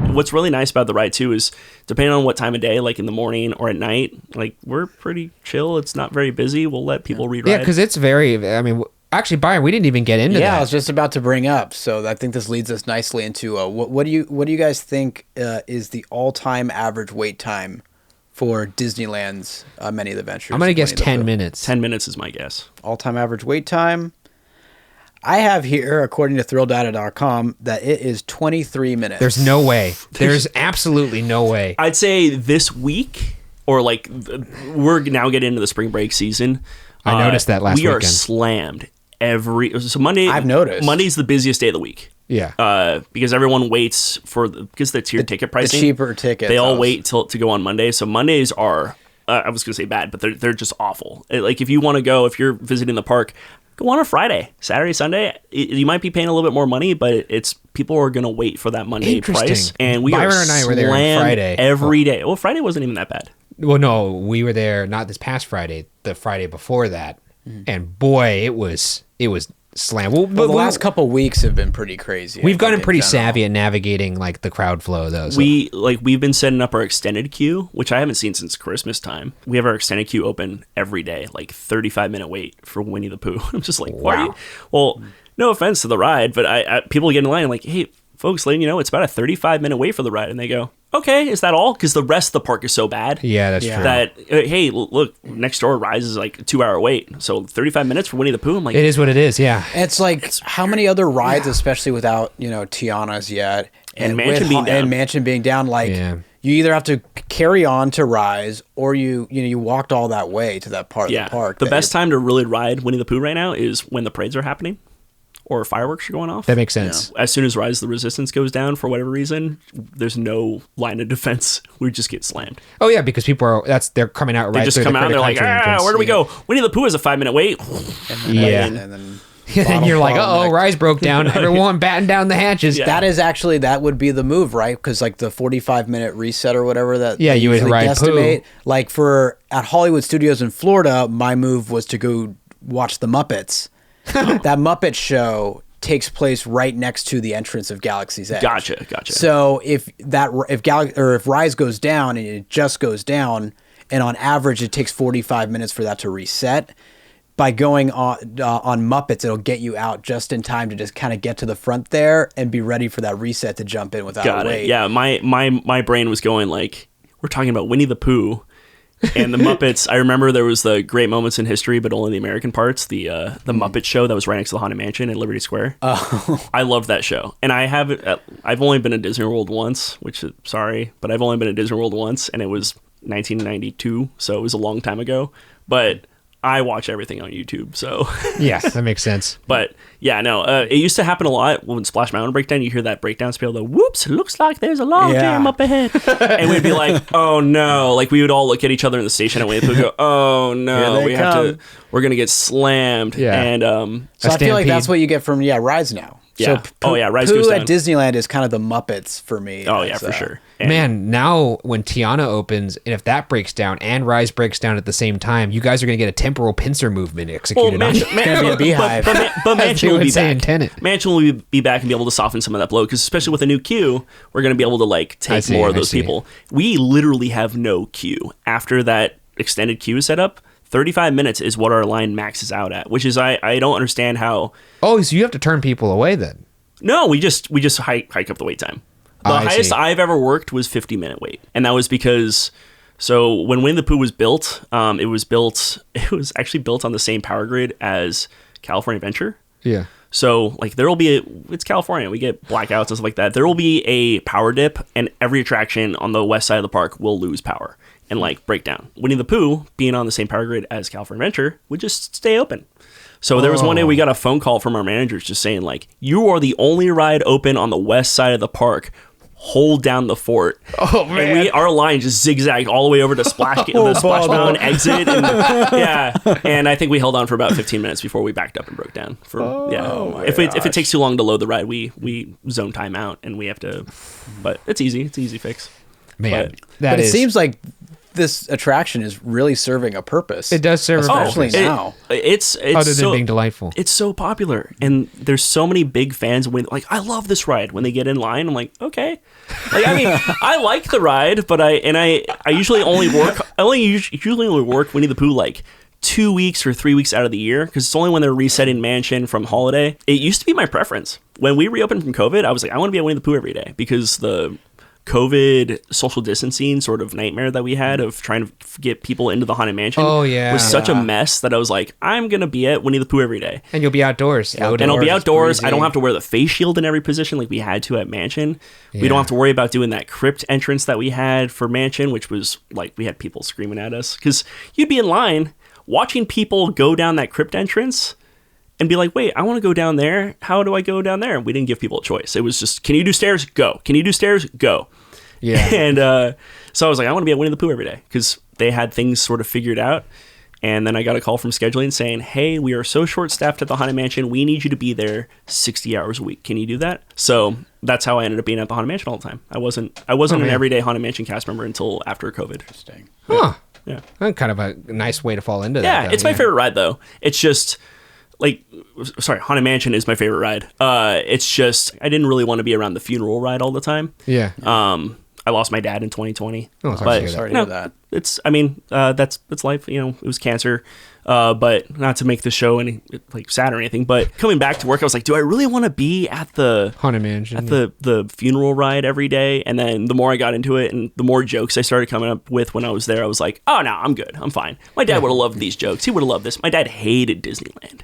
What's really nice about the ride too is, depending on what time of day, like in the morning or at night, like we're pretty chill. It's not very busy. We'll let people re-ride. Yeah, because it's very. I mean, actually, Byron, we didn't even get into that. Yeah, I was just about to bring up. So I think this leads us nicely into what do you guys think is the all-time average wait time for Disneyland's Many Adventures? I'm gonna guess Winnie the 10 Pooh? minutes. 10 minutes is my guess. All-time average wait time. I have here, according to ThrillData.com, that it is 23 minutes. There's no way. There's absolutely no way. I'd say this week, or like we're now getting into the spring break season. I noticed that last we are weekend. slammed so Monday. I've noticed. Monday's the busiest day of the week. Yeah. Because everyone waits because the tiered ticket pricing, the cheaper tickets. they all wait to go on Monday. So Mondays are, I was going to say bad, but they're just awful. Like if you want to go, if you're visiting the park, go on a Friday, Saturday, Sunday. You might be paying a little bit more money, but people are going to wait for that Monday Interesting. price. And we Byron are and I were there on slammed Friday. every day. Well, Friday wasn't even that bad. Well, no, we were there not this past Friday, the Friday before that, and boy, it was slam. Well, the last couple weeks have been pretty crazy. We've I gotten think, in pretty general. savvy at navigating like the crowd flow, though. So. We've been setting up our extended queue, which I haven't seen since Christmas time. We have our extended queue open every day, like 35-minute wait for Winnie the Pooh. I'm just like, why? Are you? Well, no offense to the ride, but people get in line like, "Hey, folks, letting you know it's about a 35-minute wait for the ride," and they go, "Okay, is that all?" Because the rest of the park is so bad. Yeah, that's true. That hey, look, next door Rise is like a 2-hour wait, so 35 minutes for Winnie the Pooh. I'm like, It is what it is. Yeah. It's like how many other rides, especially without Tiana's yet, And Mansion being down. and Mansion being down, like Yeah. you either have to carry on to Rise, or you walked all that way to that part of the park. The best time to really ride Winnie the Pooh right now is when the parades are happening or fireworks are going off. That makes sense. As soon as Rise of the Resistance goes down for whatever reason, there's no line of defense. We just get slammed. Oh yeah, because people are they're coming out right. They just through come the out and they're like, Critic Country entrance. where do we go? Winnie the Pooh has a 5-minute wait. Yeah. and then And you're like, uh-oh, bottleneck. Rise broke down. Everyone batten down the hatches. Yeah. That would be the move, right? Because like the 45-minute reset or whatever that Yeah, they you would usually ride guesstimate. Pooh. Like at Hollywood Studios in Florida, my move was to go watch the Muppets. That Muppet show takes place right next to the entrance of Galaxy's Edge. Gotcha. So if Rise goes down and it just goes down, and on average it takes 45 minutes for that to reset. By going on Muppets, it'll get you out just in time to just kind of get to the front there and be ready for that reset to jump in without Got a it. wait. Yeah, my brain was going like, we're talking about Winnie the Pooh and the Muppets. I remember there was the Great Moments in History, but only the American parts. The Muppet Show that was right next to the Haunted Mansion in Liberty Square. Oh, I loved that show, and I've only been to Disney World once, but I've only been to Disney World once, and it was 1992, so it was a long time ago. But I watch everything on YouTube, so Yes, that makes sense. But yeah, no, it used to happen a lot when Splash Mountain breakdown. You hear that breakdown spiel, the whoops, looks like there's a log jam up ahead, and we'd be like, oh no, like we would all look at each other in the station and we'd go, oh no, we're gonna get slammed. Yeah. And So I feel like Stampede. that's what you get from Rise now. Yeah. So Rise Pooh goes at down. Disneyland is kind of the Muppets for me. oh yeah, It's, for sure. And Man, now when Tiana opens, and if that breaks down and Rise breaks down at the same time, you guys are going to get a temporal pincer movement executed on you. gonna be a beehive. But Mansion they will would be say back. in Tenet. Mansion will be back and be able to soften some of that blow, because especially with a new queue, we're going to be able to like take more of those people. We literally have no queue after that extended queue is set up. 35 minutes is what our line maxes out at, which is I don't understand how. Oh, so you have to turn people away then? No, we just hike up the wait time. The I highest see. I've ever worked was 50-minute wait, and that was because when Winnie the Pooh was built, it was actually built on the same power grid as California Adventure. Yeah. So like it's California, we get blackouts and stuff like that. There will be a power dip, and every attraction on the west side of the park will lose power and like break down. Winnie the Pooh, being on the same power grid as California Adventure, would just stay open. So there was one day we got a phone call from our managers just saying like, you are the only ride open on the west side of the park. Hold down the fort. Oh man! And our line just zigzagged all the way over to Splash Mountain exit. And, yeah, and I think we held on for about 15 minutes before we backed up and broke down. If it takes too long to load the ride, we zone time out and we have to. But it's easy. It's an easy fix. Man, But it seems like this attraction is really serving a purpose. It does serve a purpose. especially now. It's Other than being delightful. It's so popular, and there's so many big fans. When like, I love this ride. When they get in line, I'm like, okay. Like, I mean, I like the ride, but I usually only work. Usually only work Winnie the Pooh like 2 weeks or 3 weeks out of the year, because it's only when they're resetting Mansion from holiday. It used to be my preference. When we reopened from COVID, I was like, I want to be at Winnie the Pooh every day, because the COVID social distancing sort of nightmare that we had of trying to get people into the Haunted Mansion was such a mess that I was like, I'm going to be at Winnie the Pooh every day. And you'll be outdoors. And I'll be outdoors. I don't have to wear the face shield in every position like we had to at Mansion. Yeah. We don't have to worry about doing that crypt entrance that we had for Mansion, which was like, we had people screaming at us. Because you'd be in line watching people go down that crypt entrance and be like, wait, I want to go down there. How do I go down there? And we didn't give people a choice. It was just, can you do stairs? Go. Can you do stairs? Go. Yeah. And so I was like, I want to be at Winnie the Pooh every day, because they had things sort of figured out. And then I got a call from scheduling saying, hey, we are so short-staffed at the Haunted Mansion. We need you to be there 60 hours a week. Can you do that? So that's how I ended up being at the Haunted Mansion all the time. I wasn't an everyday Haunted Mansion cast member until after COVID. Interesting. Huh. Yeah. Kind of a nice way to fall into that. Yeah, though. it's my favorite ride, though. It's just... Haunted Mansion is my favorite ride. It's just, I didn't really want to be around the funeral ride all the time. Yeah. I lost my dad in 2020. Oh, sorry to hear that. Sorry to hear that. That's life. You know, it was cancer. But not to make the show any like sad or anything. But coming back to work, I was like, do I really want to be at the Haunted Mansion. at the funeral ride every day? And then the more I got into it, and the more jokes I started coming up with when I was there, I was like, oh no, I'm good. I'm fine. My dad would have loved these jokes. He would have loved this. My dad hated Disneyland.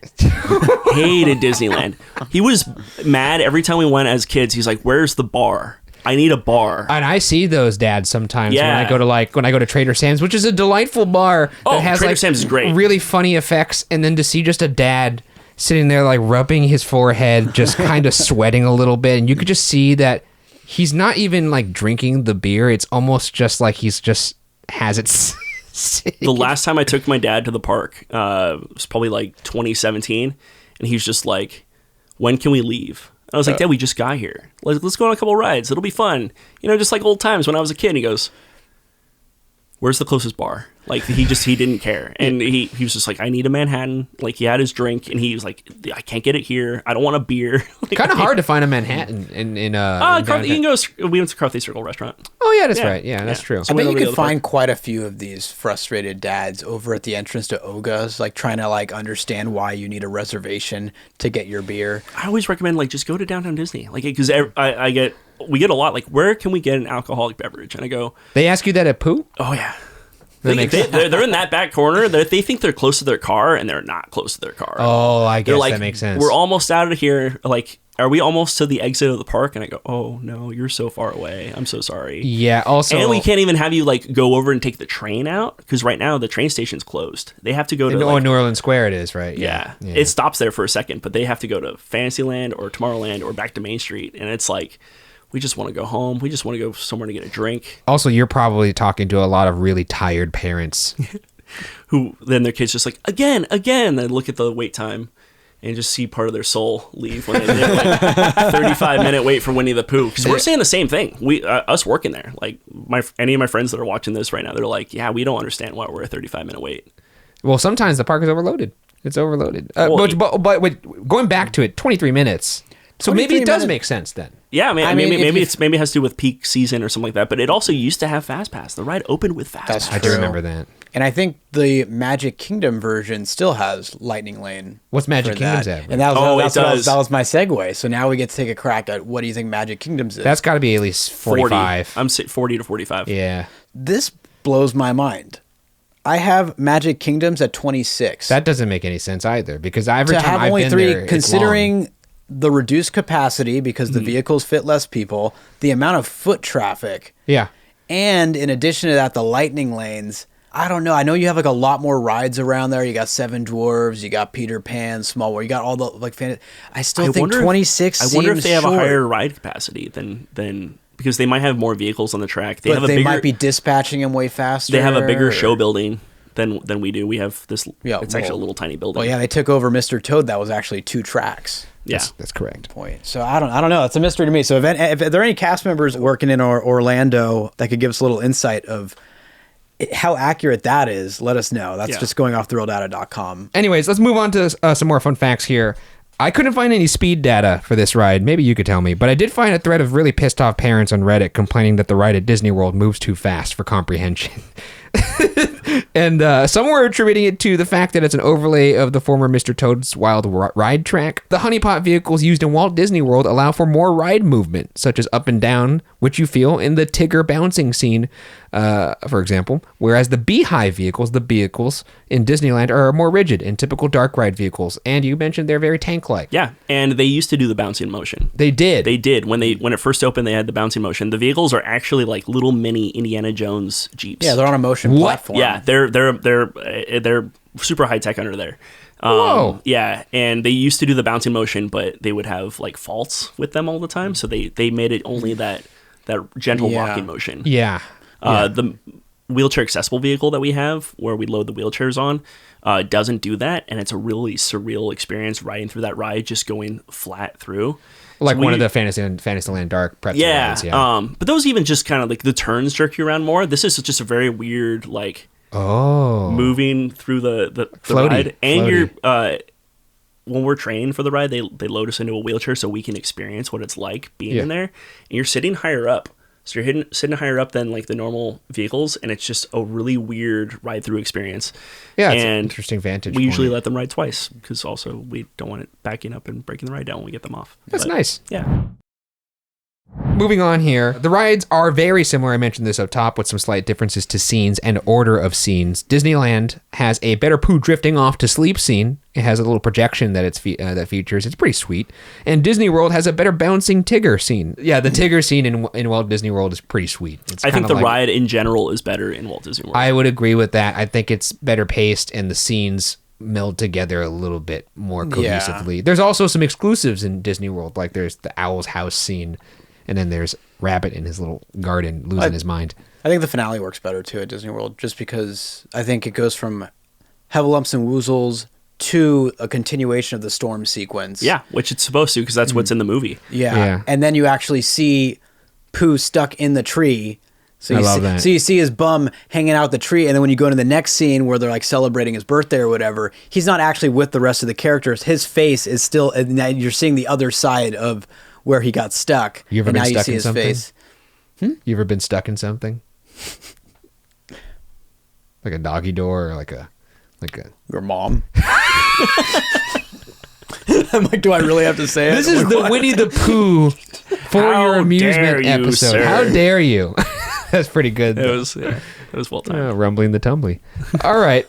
Hated Disneyland. He was mad every time we went as kids. He's like, where's the bar? I need a bar. And I see those dads sometimes Yeah. when I go to Trader Sam's, which is a delightful bar that has Trader like Sam's is great. really funny effects, and then to see just a dad sitting there like rubbing his forehead, just kind of sweating a little bit, and you could just see that he's not even like drinking the beer. It's almost just like he's just has it. The last time I took my dad to the park was probably like 2017. And he's just like, when can we leave? And I was like, Dad, we just got here. Let's go on a couple rides. It'll be fun. Just like old times when I was a kid. And he goes, where's the closest bar? Like, he didn't care. And he was just like, I need a Manhattan. Like, he had his drink, and he was like, I can't get it here. I don't want a beer. Like, Kind of hard to find a Manhattan in you can go. We went to Carthay Circle Restaurant. Oh, yeah, that's right. Yeah, that's true. I bet you over the could other find quite a few of these frustrated dads over at the entrance to Oga's, like trying to like understand why you need a reservation to get your beer. I always recommend like just go to downtown Disney, like because we get a lot like, where can we get an alcoholic beverage? And I go, They ask you that at Pooh? oh yeah. That makes sense. They're in that back corner. They think they're close to their car, and they're not close to their car. Oh, I guess like, that makes sense. We're almost out of here. Like, are we almost to the exit of the park? And I go, oh no, you're so far away. I'm so sorry. Yeah. Also, and we can't even have you like go over and take the train out because right now the train station's closed. They have to go to New Orleans Square. It is right. Yeah. It stops there for a second, but they have to go to Fantasyland or Tomorrowland or back to Main Street, and it's like, we just want to go home. We just want to go somewhere to get a drink. Also, you're probably talking to a lot of really tired parents who then their kids just like, again. They look at the wait time and just see part of their soul leave when they like 35-minute wait for Winnie the Pooh. Because we're saying the same thing. We us working there. Like any of my friends that are watching this right now, they're like, yeah, we don't understand why we're a 35-minute wait. Well, sometimes the park is overloaded. It's overloaded. But going back to it, 23 minutes. So maybe it does make sense then. Yeah, maybe it has to do with peak season or something like that. But it also used to have Fast Pass. The ride opened with Fast Pass. I do remember that. And I think the Magic Kingdom version still has Lightning Lane. What's Magic Kingdom's at? And that was my segue. So now we get to take a crack at what do you think Magic Kingdom's is? That's got to be at least 45. 40. I'm saying 40 to 45. Yeah. This blows my mind. I have Magic Kingdoms at 26. That doesn't make any sense either because every to time have I've only been three, there, considering the reduced capacity because the vehicles fit less people, the amount of foot traffic. Yeah. And in addition to that, the lightning lanes. I don't know. I know you have like a lot more rides around there. You got Seven Dwarves, you got Peter Pan, Small World, you got all the like. I still think 26. I wonder if they have short. a higher ride capacity than because they might have more vehicles on the track. They might be dispatching them way faster. They have a bigger show building than we do. We have this. Yeah, it's actually a little tiny building. Well, yeah, they took over Mr. Toad. That was actually 2 tracks. Yeah, that's correct. Point. So I don't know. It's a mystery to me. So if there are any cast members working in Orlando that could give us a little insight of how accurate that is, let us know. That's just going off thrillldata.com. Anyways, let's move on to some more fun facts here. I couldn't find any speed data for this ride. Maybe you could tell me. But I did find a thread of really pissed off parents on Reddit complaining that the ride at Disney World moves too fast for comprehension. And some were attributing it to the fact that it's an overlay of the former Mr. Toad's Wild Ride track. The Hunny Pot vehicles used in Walt Disney World allow for more ride movement, such as up and down, which you feel in the Tigger bouncing scene, for example. Whereas the Beehive vehicles, the vehicles in Disneyland, are more rigid and typical dark ride vehicles. And you mentioned they're very tank-like. Yeah, and they used to do the bouncing motion. They did. They did. When it first opened, they had the bouncing motion. The vehicles are actually like little mini Indiana Jones Jeeps. Yeah, they're on a motion platform. Yeah, they're super high tech under there. Whoa. Yeah, and they used to do the bouncing motion, but they would have like faults with them all the time. So they made it only that gentle rocking motion. Yeah. The wheelchair accessible vehicle that we have, where we load the wheelchairs on, doesn't do that, and it's a really surreal experience riding through that ride, just going flat through. Like one of the Fantasyland Dark pretzel rides. Yeah. But those even just kind of like the turns jerk you around more. This is just a very weird like moving through the ride. And you're when we're training for the ride, they load us into a wheelchair so we can experience what it's like being in there. And you're sitting higher up. So you're sitting higher up than like the normal vehicles, and it's just a really weird ride-through experience. Yeah, it's an interesting vantage point. We usually let them ride twice because also we don't want it backing up and breaking the ride down when we get them off. That's nice. Yeah. Moving on here, the rides are very similar. I mentioned this up top with some slight differences to scenes and order of scenes. Disneyland has a better Pooh drifting off to sleep scene. It has a little projection that that features. It's pretty sweet. And Disney World has a better bouncing Tigger scene. Yeah, the Tigger scene in Walt Disney World is pretty sweet. I think the ride in general is better in Walt Disney World. I would agree with that. I think it's better paced and the scenes meld together a little bit more cohesively. Yeah. There's also some exclusives in Disney World, like there's the Owl's house scene. And then there's Rabbit in his little garden losing his mind. I think the finale works better, too, at Disney World, just because I think it goes from Heffalumps and Woozles to a continuation of the storm sequence. Yeah, which it's supposed to because that's what's in the movie. Yeah. And then you actually see Pooh stuck in the tree. So I love that. So you see his bum hanging out the tree, and then when you go into the next scene where they're like celebrating his birthday or whatever, he's not actually with the rest of the characters. His face is still, and now you're seeing the other side of where he got stuck. You ever and been now stuck you see in his something? face. You ever been stuck in something? Like a doggy door or like a Your mom. I'm like, do I really have to say it? This is the Winnie the Pooh for How your dare amusement you, episode. sir. How dare you? That's pretty good. It was well timed. Rumbling the tumbly. All right.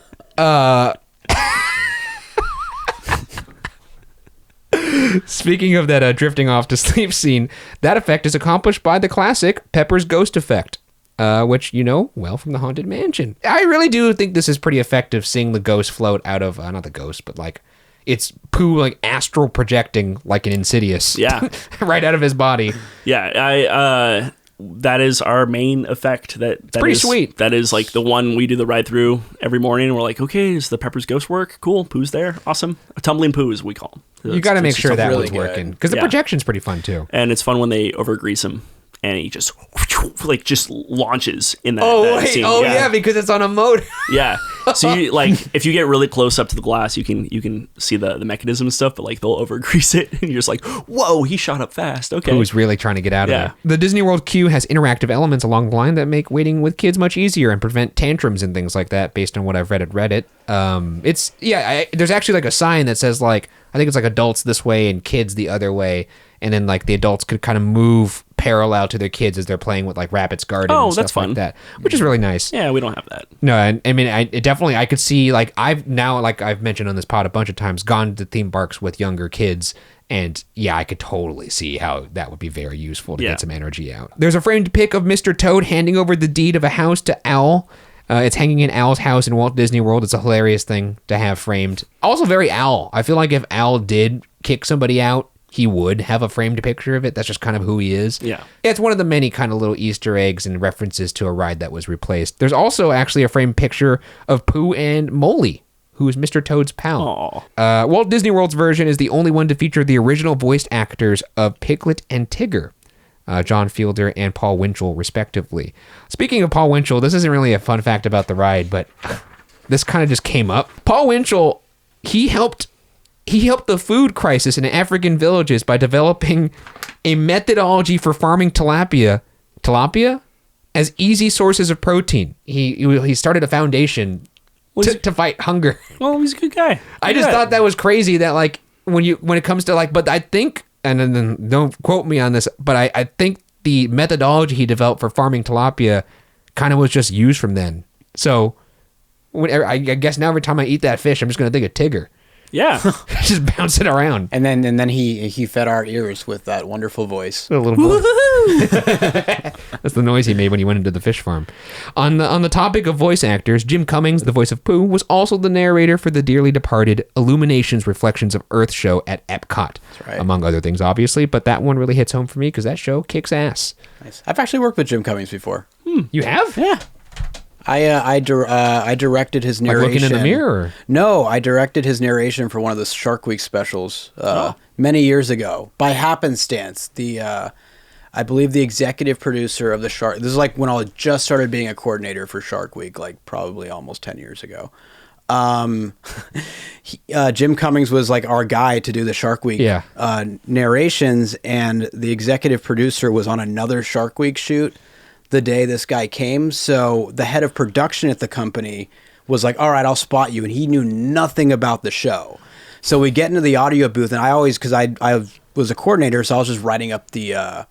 Speaking of that drifting off to sleep scene, that effect is accomplished by the classic Pepper's Ghost effect, which you know well from the Haunted Mansion. I really do think this is pretty effective, seeing the ghost float out of, not the ghost, but like it's Pooh like astral projecting like an Insidious. Yeah. Right out of his body. Yeah, that is our main effect. That pretty is sweet. That is like the one we do the ride through every morning. And we're like, okay, does the Pepper's Ghost work? Cool, Pooh's there, awesome. A tumbling Pooh is what we call him. You got to make sure that really one's good. working because the Yeah. projection's pretty fun too. And it's fun when they overgrease him and he just like just launches in that. Oh that wait! scene. Oh yeah, because it's on a motor. Yeah. So you like if you get really close up to the glass, you can see the mechanism and stuff, but like they'll overgrease it and you're just like, whoa, he shot up fast. Okay. Who's really trying to get out of Yeah. there. The Disney World queue has interactive elements along the line that make waiting with kids much easier and prevent tantrums and things like that, based on what I've read at Reddit. There's actually like a sign that says like, I think it's like adults this way and kids the other way, and then like the adults could kind of move parallel to their kids as they're playing with like Rabbit's Garden Oh, and stuff that's fun. like that, which is really nice. Yeah, we don't have that. No, and I mean, I could see, like, I've now, like I've mentioned on this pod a bunch of times, gone to theme parks with younger kids, and yeah, I could totally see how that would be very useful to Yeah. get some energy out. There's a framed pic of Mr. Toad handing over the deed of a house to Owl. It's hanging in Owl's house in Walt Disney World. It's a hilarious thing to have framed. Also very Owl. I feel like if Owl did kick somebody out, he would have a framed picture of it. That's just kind of who he is. Yeah. It's one of the many kind of little Easter eggs and references to a ride that was replaced. There's also actually a framed picture of Pooh and Molly, who is Mr. Toad's pal. Walt Disney World's version is the only one to feature the original voiced actors of Piglet and Tigger, John Fielder and Paul Winchell, respectively. Speaking of Paul Winchell, this isn't really a fun fact about the ride, but this kind of just came up. Paul Winchell, he helped the food crisis in African villages by developing a methodology for farming tilapia as easy sources of protein. He started a foundation to fight hunger. Well, he's a good guy. I just thought that was crazy that like when it comes to like, but I think, and then don't quote me on this, but I think the methodology he developed for farming tilapia kind of was just used from then. So whenever, I guess now every time I eat that fish, I'm just going to think of Tigger. Yeah. Just bouncing around. And then he fed our ears with that wonderful voice. A little boy. That's the noise he made when he went into the fish farm. On the topic of voice actors, Jim Cummings, the voice of Pooh, was also the narrator for the dearly departed Illuminations Reflections of Earth show at Epcot, right. among other things, obviously. But that one really hits home for me because that show kicks ass. Nice. I've actually worked with Jim Cummings before. You have? Yeah. I directed his Like narration. looking in the mirror? No, I directed his narration for one of the Shark Week specials many years ago. By happenstance, I believe the executive producer of the Shark. This is like when I just started being a coordinator for Shark Week, like probably almost 10 years ago. Jim Cummings was like our guy to do the Shark Week narrations, and the executive producer was on another Shark Week shoot the day this guy came. So the head of production at the company was like, all right, I'll spot you. And he knew nothing about the show. So we get into the audio booth, and I always, because I was a coordinator, so I was just writing up the, I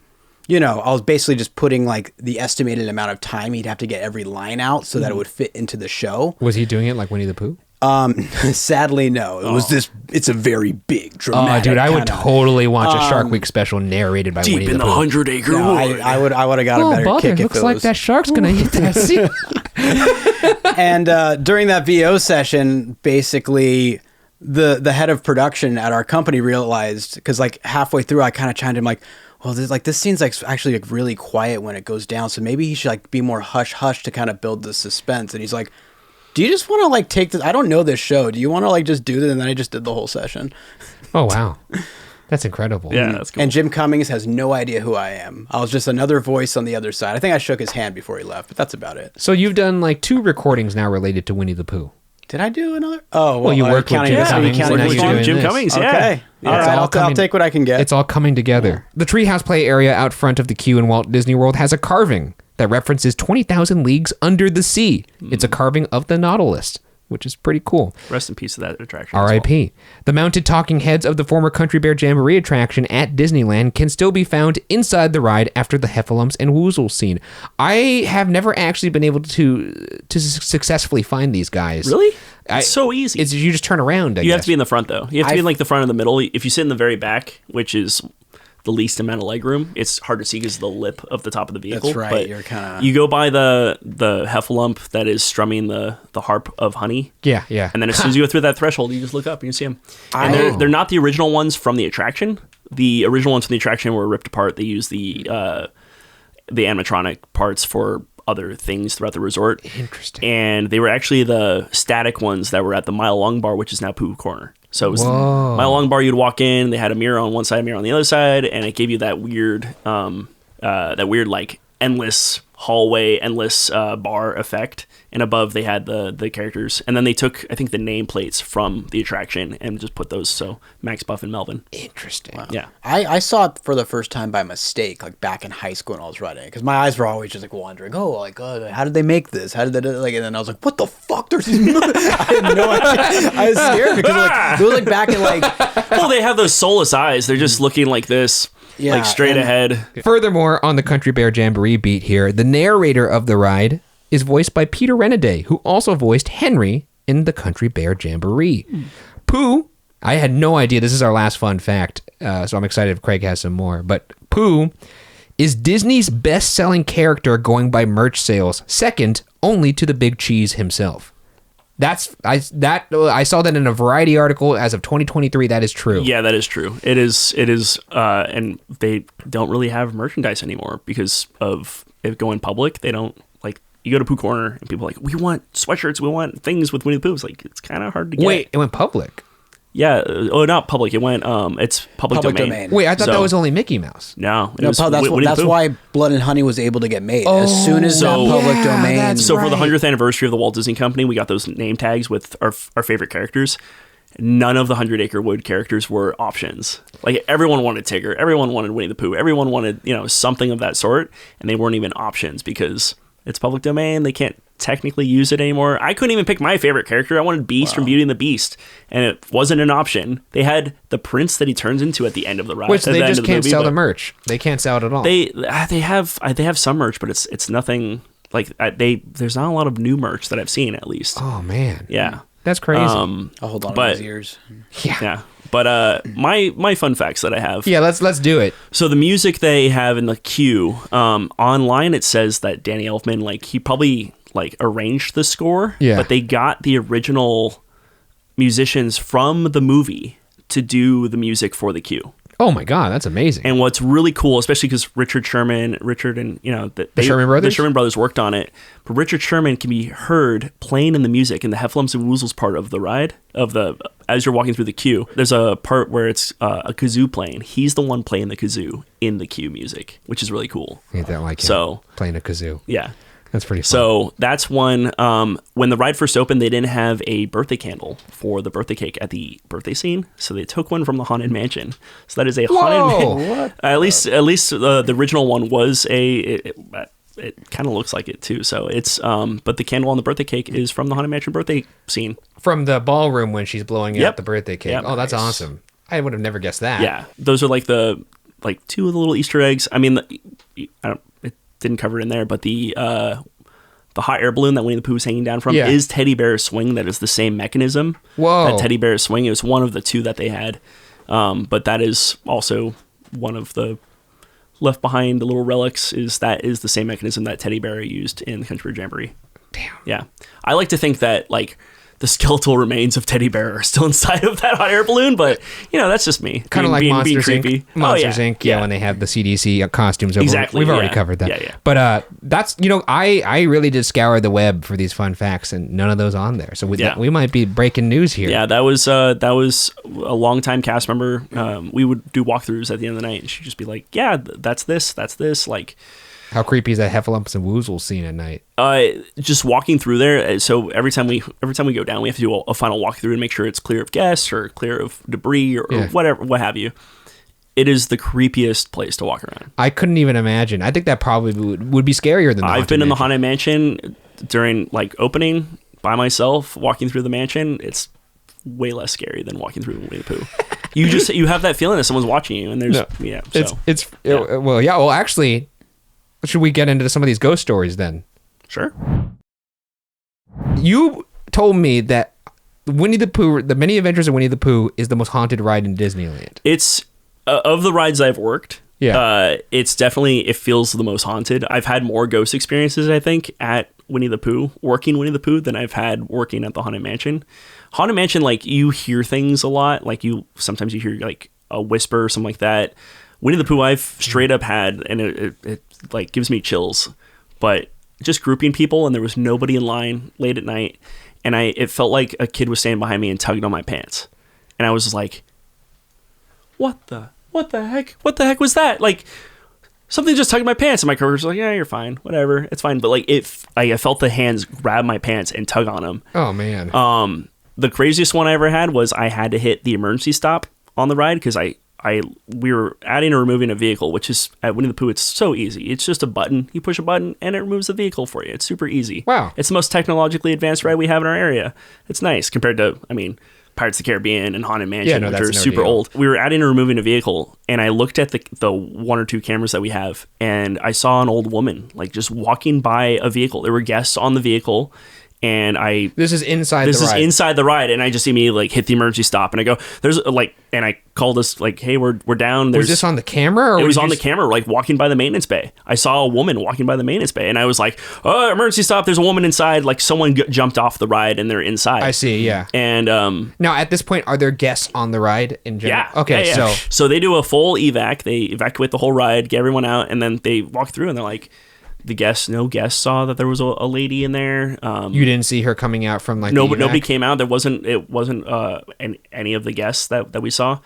was basically just putting like the estimated amount of time he'd have to get every line out so that it would fit into the show. Was he doing it like Winnie the Pooh? Sadly, no. It was it's a very big, dramatic. Oh, dude, I would kinda, totally watch a Shark Week special narrated by Deep Winnie in the the Pooh. 100 Acre No, Woods. I would have got a better bother. kick if Looks it like was. that shark's gonna eat that sea. And during that VO session, basically, the head of production at our company realized, because like halfway through, I kind of chimed in like, well, this scene's like actually like really quiet when it goes down, so maybe he should like be more hush hush to kind of build the suspense. And he's like, Do you just want to like take this? I don't know this show. Do you want to like just do this? And then I just did the whole session. Oh, wow. That's incredible. Yeah, that's cool. And Jim Cummings has no idea who I am. I was just another voice on the other side. I think I shook his hand before he left, but that's about it. So you've done like 2 recordings now related to Winnie the Pooh. Did I do another? Oh, Well, you worked with Jim Cummings, and now you're doing Jim Cummings, yeah. Okay. Yeah. All It's right, all I'll coming- take what I can get. It's all coming together. The Treehouse Play area out front of the queue in Walt Disney World has a carving that references 20,000 Leagues Under the Sea. It's a carving of the Nautilus, which is pretty cool. Rest in peace to that attraction. as well. R.I.P. The mounted talking heads of the former Country Bear Jamboree attraction at Disneyland can still be found inside the ride after the Heffalumps and Woozles scene. I have never actually been able to successfully find these guys. Really? It's so easy. It's you just turn around. I You guess. have to be in the front, though. You have to be in like the front and the middle. If you sit in the very back, which is the least amount of leg room, it's hard to see because of the lip of the top of the vehicle. That's right, But you're kinda- you go by the heffalump that is strumming the harp of honey. Yeah, yeah. And then as soon as you go through that threshold, you just look up and you see them. And they're not the original ones from the attraction. The original ones from the attraction were ripped apart. They used the animatronic parts for other things throughout the resort. Interesting. And they were actually the static ones that were at the Mile Long Bar, which is now Pooh Corner. So it was Whoa. Mile Long Bar. You'd walk in, they had a mirror on one side, a mirror on the other side, and it gave you that weird like endless hallway, endless bar effect. And above they had the characters, and then they took, I think, the nameplates from the attraction and just put those. So Max, Buff, and Melvin. Interesting. Yeah. I saw it for the first time by mistake, like back in high school when I was running, because my eyes were always just like wandering. How did they make this? How did they do it? Like? And then I was like, what the fuck? There's these movies. I had no idea. I was scared because like it was like back in like Well, they have those soulless eyes. They're just looking like this, Yeah, like straight and- ahead. Furthermore, on the Country Bear Jamboree beat here, the narrator of the ride is voiced by Peter Renaday, who also voiced Henry in the Country Bear Jamboree. Pooh, I had no idea. This is our last fun fact, so I'm excited if Craig has some more. But Pooh is Disney's best-selling character going by merch sales, second only to the Big Cheese himself. I saw that in a Variety article as of 2023. That is true. Yeah, that is true. It is, and they don't really have merchandise anymore because of it going public. They don't, like, you go to Pooh Corner and people are like, we want sweatshirts, we want things with Winnie the Pooh. It's like, it's kind of hard to get. Wait, it went public. Yeah, not public. It went, it's public domain. Wait, I thought that So- was only Mickey Mouse. No, it no, was that's Winnie the that's Pooh. why Blood and Honey was able to get made as soon as that So- public Yeah, domain. that's So for the right. 100th anniversary of the Walt Disney Company, we got those name tags with our favorite characters. None of the 100 Acre Wood characters were options. Like, everyone wanted Tigger, everyone wanted Winnie the Pooh, everyone wanted, something of that sort, and they weren't even options because it's public domain. They can't technically use it anymore. I couldn't even pick my favorite character. I wanted Beast from Beauty and the Beast, and it wasn't an option. They had the prince that he turns into at the end of the ride. Which at they the end just of can't movie, sell the but merch. They can't sell it at all. They have some merch, but it's nothing like there's not a lot of new merch that I've seen, at least. Oh man. Yeah. That's crazy. I'll hold on to but- his ears. Yeah. But my fun facts that I have. Yeah, let's do it. So the music they have in the queue, online it says that Danny Elfman, like, he probably like arranged the score. Yeah. But they got the original musicians from the movie to do the music for the queue. Oh my god, that's amazing. And what's really cool, especially because Richard and the Sherman Brothers? the Sherman Brothers worked on it, but Richard Sherman can be heard playing in the music in the Heffalumps and Woozles part of the ride as you're walking through the queue. There's a part where it's a kazoo playing. He's the one playing the kazoo in the queue music, which is really cool. Ain't that like him So playing a kazoo? yeah. That's pretty fun. So that's one. When the ride first opened, they didn't have a birthday candle for the birthday cake at the birthday scene, so they took one from the Haunted Mansion. So that is a haunted. At least the original one was it kind of looks like it too. So it's but the candle on the birthday cake is from the Haunted Mansion birthday scene. From the ballroom when she's blowing Yep. out the birthday cake. Yep. Oh, that's Nice. awesome. I would have never guessed that. Yeah, those are like two of the little Easter eggs. I mean, it didn't cover it in there, but the hot air balloon that Winnie the Pooh is hanging down from Yeah. is Teddy Bear's Swing. That is the same mechanism. Whoa. That Teddy Bear's Swing. It was one of the two that they had, but that is also one of the left behind little relics. That is the same mechanism that Teddy Bear used in the Country Bear Jamboree. Damn. Yeah, I like to think that like the skeletal remains of Teddy Bear are still inside of that hot air balloon, but that's just me. Kind of like Monsters creepy. Inc. Monsters Inc. Yeah, when they have the CDC costumes over. Exactly. We've already covered that. Yeah. But that's I really did scour the web for these fun facts, and none of those on there. So we might be breaking news here. Yeah, that was a longtime cast member. We would do walkthroughs at the end of the night, and she'd just be like, "Yeah, that's this, like." How creepy is that Heffalumps and Woozles scene at night? Just walking through there. So every time we go down, we have to do a final walkthrough and make sure it's clear of guests or clear of debris or whatever, what have you. It is the creepiest place to walk around. I couldn't even imagine. I think that probably would be scarier than the I've been in the Haunted Mansion during like opening by myself, walking through the mansion. It's way less scary than walking through Winnie the Pooh. You have that feeling that someone's watching you, and there's Well, actually, should we get into some of these ghost stories then? Sure. You told me that Winnie the Pooh, the Many Adventures of Winnie the Pooh, is the most haunted ride in Disneyland. It's of the rides I've worked. Yeah. It's definitely, it feels the most haunted. I've had more ghost experiences, I think, at Winnie the Pooh, working Winnie the Pooh, than I've had working at the Haunted Mansion. Haunted Mansion, like, you hear things a lot. Like, sometimes you hear like a whisper or something like that. Winnie the Pooh, I've straight up had, and it like gives me chills, but just grouping people, and there was nobody in line late at night, and it felt like a kid was standing behind me and tugged on my pants, and I was just like, what the heck was that? Like, something just tugged my pants, and my coworkers were like, yeah, you're fine, whatever, it's fine. But like, I felt the hands grab my pants and tug on them. Oh man. The craziest one I ever had was I had to hit the emergency stop on the ride because we were adding or removing a vehicle, which is at Winnie the Pooh, it's so easy. It's just a button. You push a button and it removes the vehicle for you. It's super easy. Wow. It's the most technologically advanced ride we have in our area. It's nice compared to, Pirates of the Caribbean and Haunted Mansion, which are super old. We were adding or removing a vehicle, and I looked at the one or two cameras that we have, and I saw an old woman like just walking by a vehicle. There were guests on the vehicle. And this is inside the ride, and I just immediately like hit the emergency stop, and I go, there's like, and I called us like, hey, we're down. Was this on the camera? Or it was on the camera, like walking by the maintenance bay. I saw a woman walking by the maintenance bay, and I was like, oh, emergency stop, there's a woman inside. Like someone jumped off the ride and they're inside. I see, yeah. And now at this point, are there guests on the ride in general? Yeah. Okay, yeah. So they do a full evac. They evacuate the whole ride, get everyone out, and then they walk through, and they're like, no guests saw that there was a lady in there. You didn't see her coming out from like nobody came out. It wasn't any of the guests that we saw.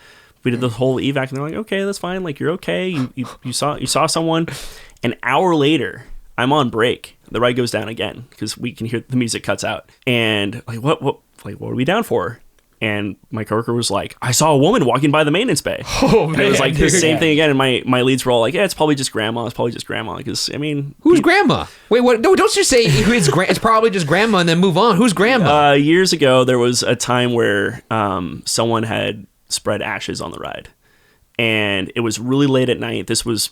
We did the whole evac, and they're like, okay, that's fine. Like, you're okay. You saw someone. An hour later, I'm on break. The ride goes down again because we can hear the music cuts out. And like, what are we down for? And my coworker was like, I saw a woman walking by the maintenance bay. Oh, man. And it was like the same thing again. And my leads were all like, yeah, it's probably just grandma. Because, who's grandma? Wait, what? No, don't just say it's probably just grandma and then move on. Who's grandma? Years ago, there was a time where someone had spread ashes on the ride. And it was really late at night. This was,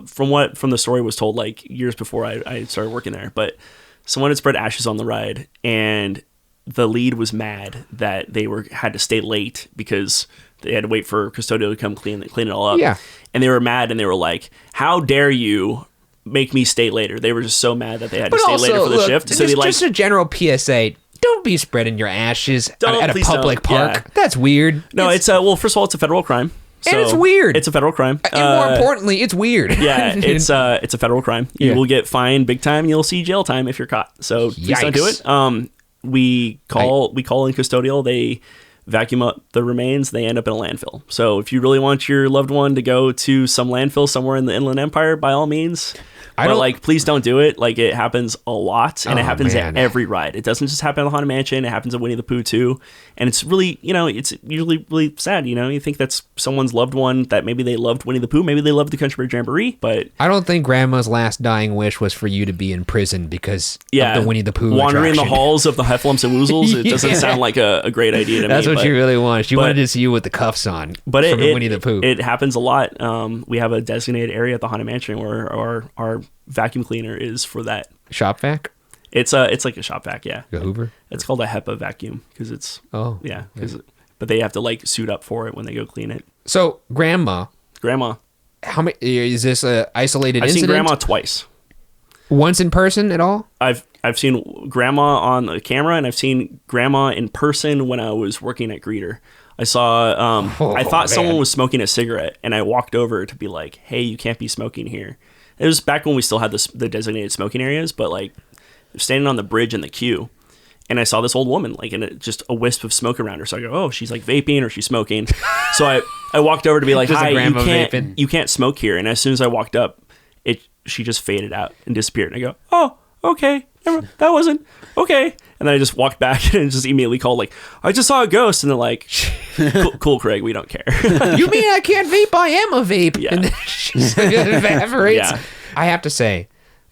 from the story was told, like years before I started working there. But someone had spread ashes on the ride, and the lead was mad that they had to stay late because they had to wait for custodial to come clean it all up. Yeah. And they were mad, and they were like, how dare you make me stay later? They were just so mad that they had to stay later for the shift. So just a general PSA. Don't be spreading your ashes at a public park. Yeah. That's weird. No, it's first of all, it's a federal crime. So and it's weird. It's a federal crime. And more importantly, it's weird. Yeah, it's a federal crime. You will get fined big time. You'll see jail time if you're caught. So please don't do it. We call in custodial. They vacuum up the remains. They end up in a landfill. So if you really want your loved one to go to some landfill somewhere in the Inland Empire, by all means. Please don't do it. Like, it happens a lot, and it happens at every ride. It doesn't just happen at the Haunted Mansion. It happens at Winnie the Pooh too, and it's really, it's usually really sad. You think that's someone's loved one, that maybe they loved Winnie the Pooh, maybe they loved the Country Bear Jamboree, but I don't think Grandma's last dying wish was for you to be in prison because of the Winnie the Pooh wandering attraction. the halls of the Heffalumps and Woozles. It doesn't sound like a great idea to me. That's what she really wanted. She wanted to see you with the cuffs on. But Winnie the Pooh. It happens a lot. We have a designated area at the Haunted Mansion where our vacuum cleaner is for that. Shop vac? It's like a shop vac, yeah. A Hoover? It's called a HEPA vacuum because it's yeah. But they have to like suit up for it when they go clean it. So grandma, how many is this a isolated I've incident? seen grandma twice. Once in person at all? I've seen Grandma on the camera, and I've seen Grandma in person when I was working at Greeter. I saw, I thought someone was smoking a cigarette, and I walked over to be like, hey, you can't be smoking here. It was back when we still had the designated smoking areas, but like standing on the bridge in the queue, and I saw this old woman, like in just a wisp of smoke around her. So I go, oh, she's like vaping or she's smoking. So I walked over to be like, Just a hi, grandma you can't smoke here. And as soon as I walked up, she just faded out and disappeared. And I go, oh, okay. That wasn't okay. And then I just walked back and just immediately called like, I just saw a ghost. And they're like, cool, Craig, we don't care. You mean I can't vape? I am a vape. Yeah. And then she evaporates. Yeah. I have to say,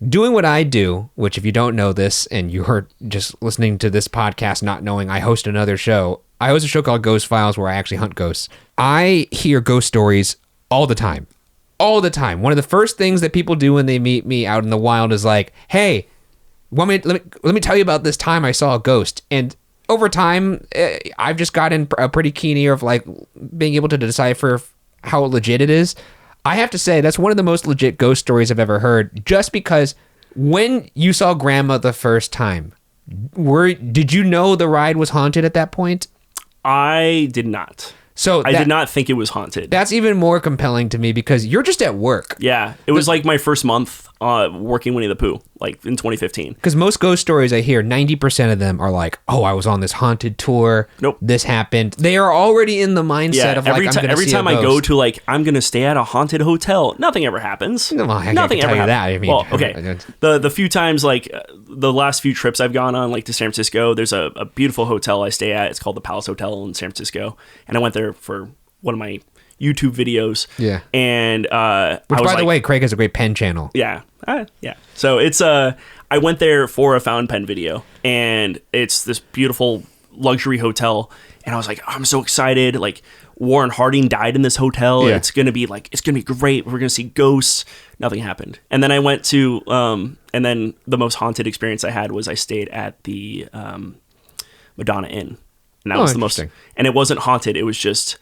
doing what I do, which if you don't know this and you're just listening to this podcast not knowing I host another show, I host a show called Ghost Files where I actually hunt ghosts. I hear ghost stories all the time. All the time. One of the first things that people do when they meet me out in the wild is like, hey, let me tell you about this time I saw a ghost. And over time, I've just gotten a pretty keen ear of like being able to decipher how legit it is. I have to say that's one of the most legit ghost stories I've ever heard, just because when you saw Grandma the first time, did you know the ride was haunted at that point? I did not. So I did not think it was haunted. That's even more compelling to me because you're just at work. Yeah, it was like my first month working Winnie the Pooh, like in 2015. Because most ghost stories I hear, 90% of them are like, oh, I was on this haunted tour. Nope. This happened. They are already in the mindset of like, I'm going to see a ghost. Every time I go to like, I'm going to stay at a haunted hotel, nothing ever happens. No, I nothing can tell ever you happens. that. I mean, well, okay. The few times, like the last few trips I've gone on, like to San Francisco, there's a beautiful hotel I stay at. It's called the Palace Hotel in San Francisco. And I went there for one of my YouTube videos. Yeah. And which, by the way, Craig has a great pen channel. Yeah. Yeah. So it's I went there for a fountain pen video, and it's this beautiful luxury hotel, and I was like, I'm so excited. Like Warren Harding died in this hotel. Yeah. It's gonna be great. We're gonna see ghosts. Nothing happened. And then I went to and then the most haunted experience I had was I stayed at the Madonna Inn. And that was the most, and it wasn't haunted, it was just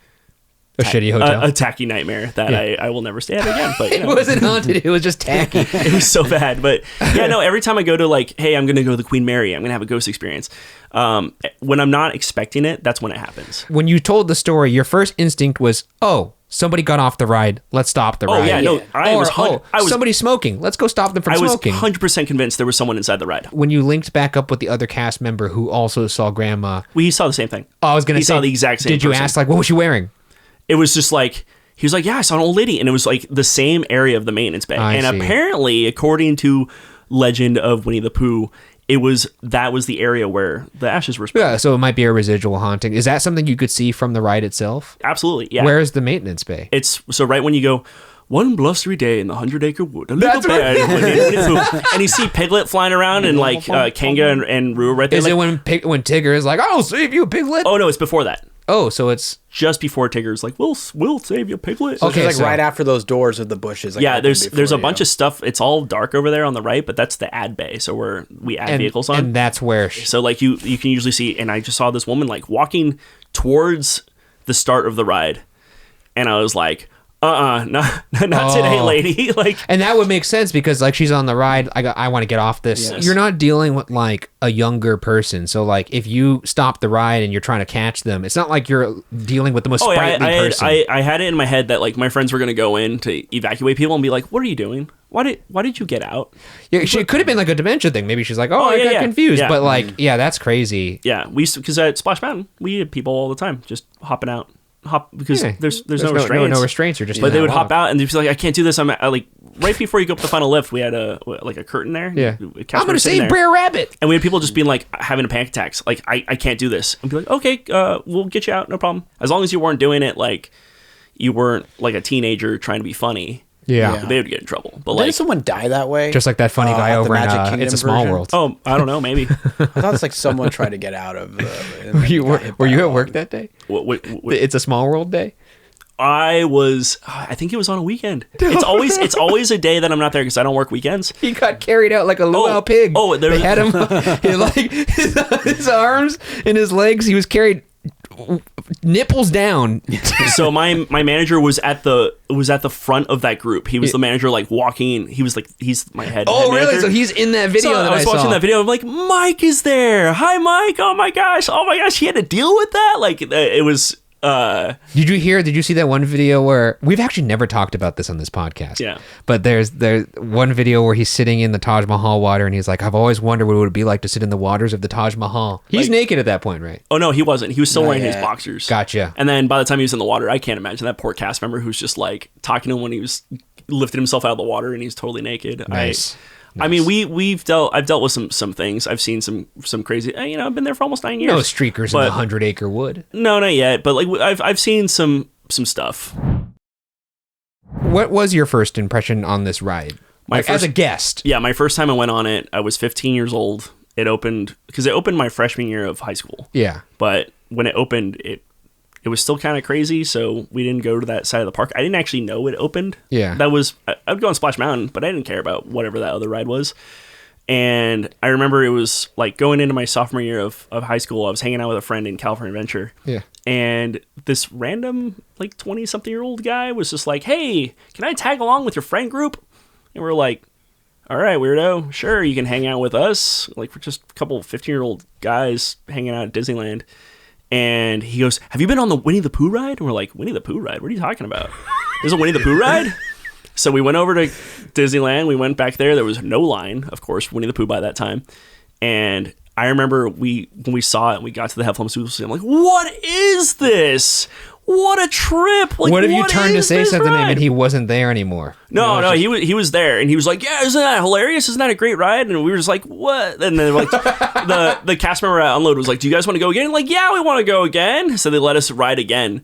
a shitty hotel, a tacky nightmare that I will never stay at again. But it wasn't haunted; it was just tacky. It was so bad. But yeah, no. Every time I go to like, hey, I'm going to go to the Queen Mary, I'm going to have a ghost experience. When I'm not expecting it, that's when it happens. When you told the story, your first instinct was, oh, somebody got off the ride. Let's stop the ride. Oh yeah, no. I was somebody smoking. Let's go stop them from smoking. I was 100% convinced there was someone inside the ride. When you linked back up with the other cast member who also saw Grandma, he saw the same thing. Oh, I was going to say, he saw the exact same. Did you person. ask like, what was she wearing? It was just like, he was like, yeah, I saw an old lady. And it was like the same area of the maintenance bay. I see. Apparently, according to legend of Winnie the Pooh, that was the area where the ashes were spread. Yeah, so it might be a residual haunting. Is that something you could see from the ride itself? Absolutely, yeah. Where is the maintenance bay? It's so right when you go, one blustery day in the 100 Acre Wood, a little bear and you see Piglet flying around and like Kanga and Roo right there. Is like, it when Tigger is like, I'll save you, Piglet? Oh no, it's before that. Oh, so it's just before Tigger's like, we'll save you, Piglet. So okay, it's like right after those doors of the bushes. Like yeah, there's a bunch of stuff. It's all dark over there on the right, but that's the ad bay. So we add vehicles on, and that's where. So like you can usually see, and I just saw this woman like walking towards the start of the ride, and I was like, not today, lady. Like, and that would make sense because like she's on the ride. I want to get off this. Yes. You're not dealing with like a younger person, so like if you stop the ride and you're trying to catch them, it's not like you're dealing with the most sprightly person. I had it in my head that like my friends were gonna go in to evacuate people and be like, "What are you doing? Why did you get out?" Yeah, she could have been like a dementia thing. Maybe she's like, I got confused. Yeah. But like, that's crazy. Yeah, because at Splash Mountain we had people all the time just hopping out. Because there's no restraints. No restraints. You're just. But they would hop out and they'd be like, "I can't do this." I'm like right before you go up the final lift, we had a curtain there. Yeah, I'm gonna save Brer Rabbit. And we had people just being like having a panic attacks. Like I can't do this. And be like, okay, we'll get you out, no problem. As long as you weren't doing it like you weren't like a teenager trying to be funny. Yeah. They would get in trouble. But didn't someone die that way? Just like that funny guy over in It's a Small World. Oh, I don't know, maybe. I thought it's like someone tried to get out of. Were you at work that day? What? It's a Small World day. I think it was on a weekend. It's always a day that I'm not there because I don't work weekends. He got carried out like a luau pig. Oh, they had him like his arms and his legs. He was carried nipples down. So my manager was at the front of that group. He was the manager, like walking. He's my head. Oh, head really? manager. So he's in that video. So that I was watching that video. I'm like, Mike is there. Hi, Mike. Oh my gosh. He had to deal with that. Like it was. Did you see that one video where we've actually never talked about this on this podcast? Yeah. But there's one video where he's sitting in the Taj Mahal water and he's like, I've always wondered what it would be like to sit in the waters of the Taj Mahal. He's naked at that point, right? Oh no, he wasn't. He was still wearing his boxers. Gotcha. And then by the time he was in the water, I can't imagine that poor cast member who's just like talking to him when he was lifting himself out of the water and he's totally naked. Nice. I mean, I've dealt with some things. I've seen some crazy. I've been there for almost 9 years. No streakers in the 100 Acre Wood. No, not yet. But like I've seen some stuff. What was your first impression on this ride? As a guest? Yeah, my first time I went on it, I was 15 years old. It opened my freshman year of high school. Yeah. But when it opened, it was still kind of crazy, so we didn't go to that side of the park. I didn't actually know it opened. Yeah. I would go on Splash Mountain, but I didn't care about whatever that other ride was. And I remember it was like going into my sophomore year of high school, I was hanging out with a friend in California Adventure. Yeah. And this random like 20-something-year-old guy was just like, hey, can I tag along with your friend group? And we're like, all right, weirdo, sure, you can hang out with us. Like, we're just a couple 15-year-old guys hanging out at Disneyland. And he goes, have you been on the Winnie the Pooh ride? And we're like, Winnie the Pooh ride? What are you talking about? There's a Winnie the Pooh ride? So we went over to Disneyland. We went back there. There was no line, of course, Winnie the Pooh by that time. And I remember when we saw it and we got to the Heffalump Super, I'm like, what is this? What a trip! Like, what if you turned to say something to him ride? and he wasn't there anymore? No, he was there, and he was like, "Yeah, isn't that hilarious? Isn't that a great ride?" And we were just like, "What?" And then like the cast member at Unload was like, "Do you guys want to go again?" And like, yeah, we want to go again. So they let us ride again,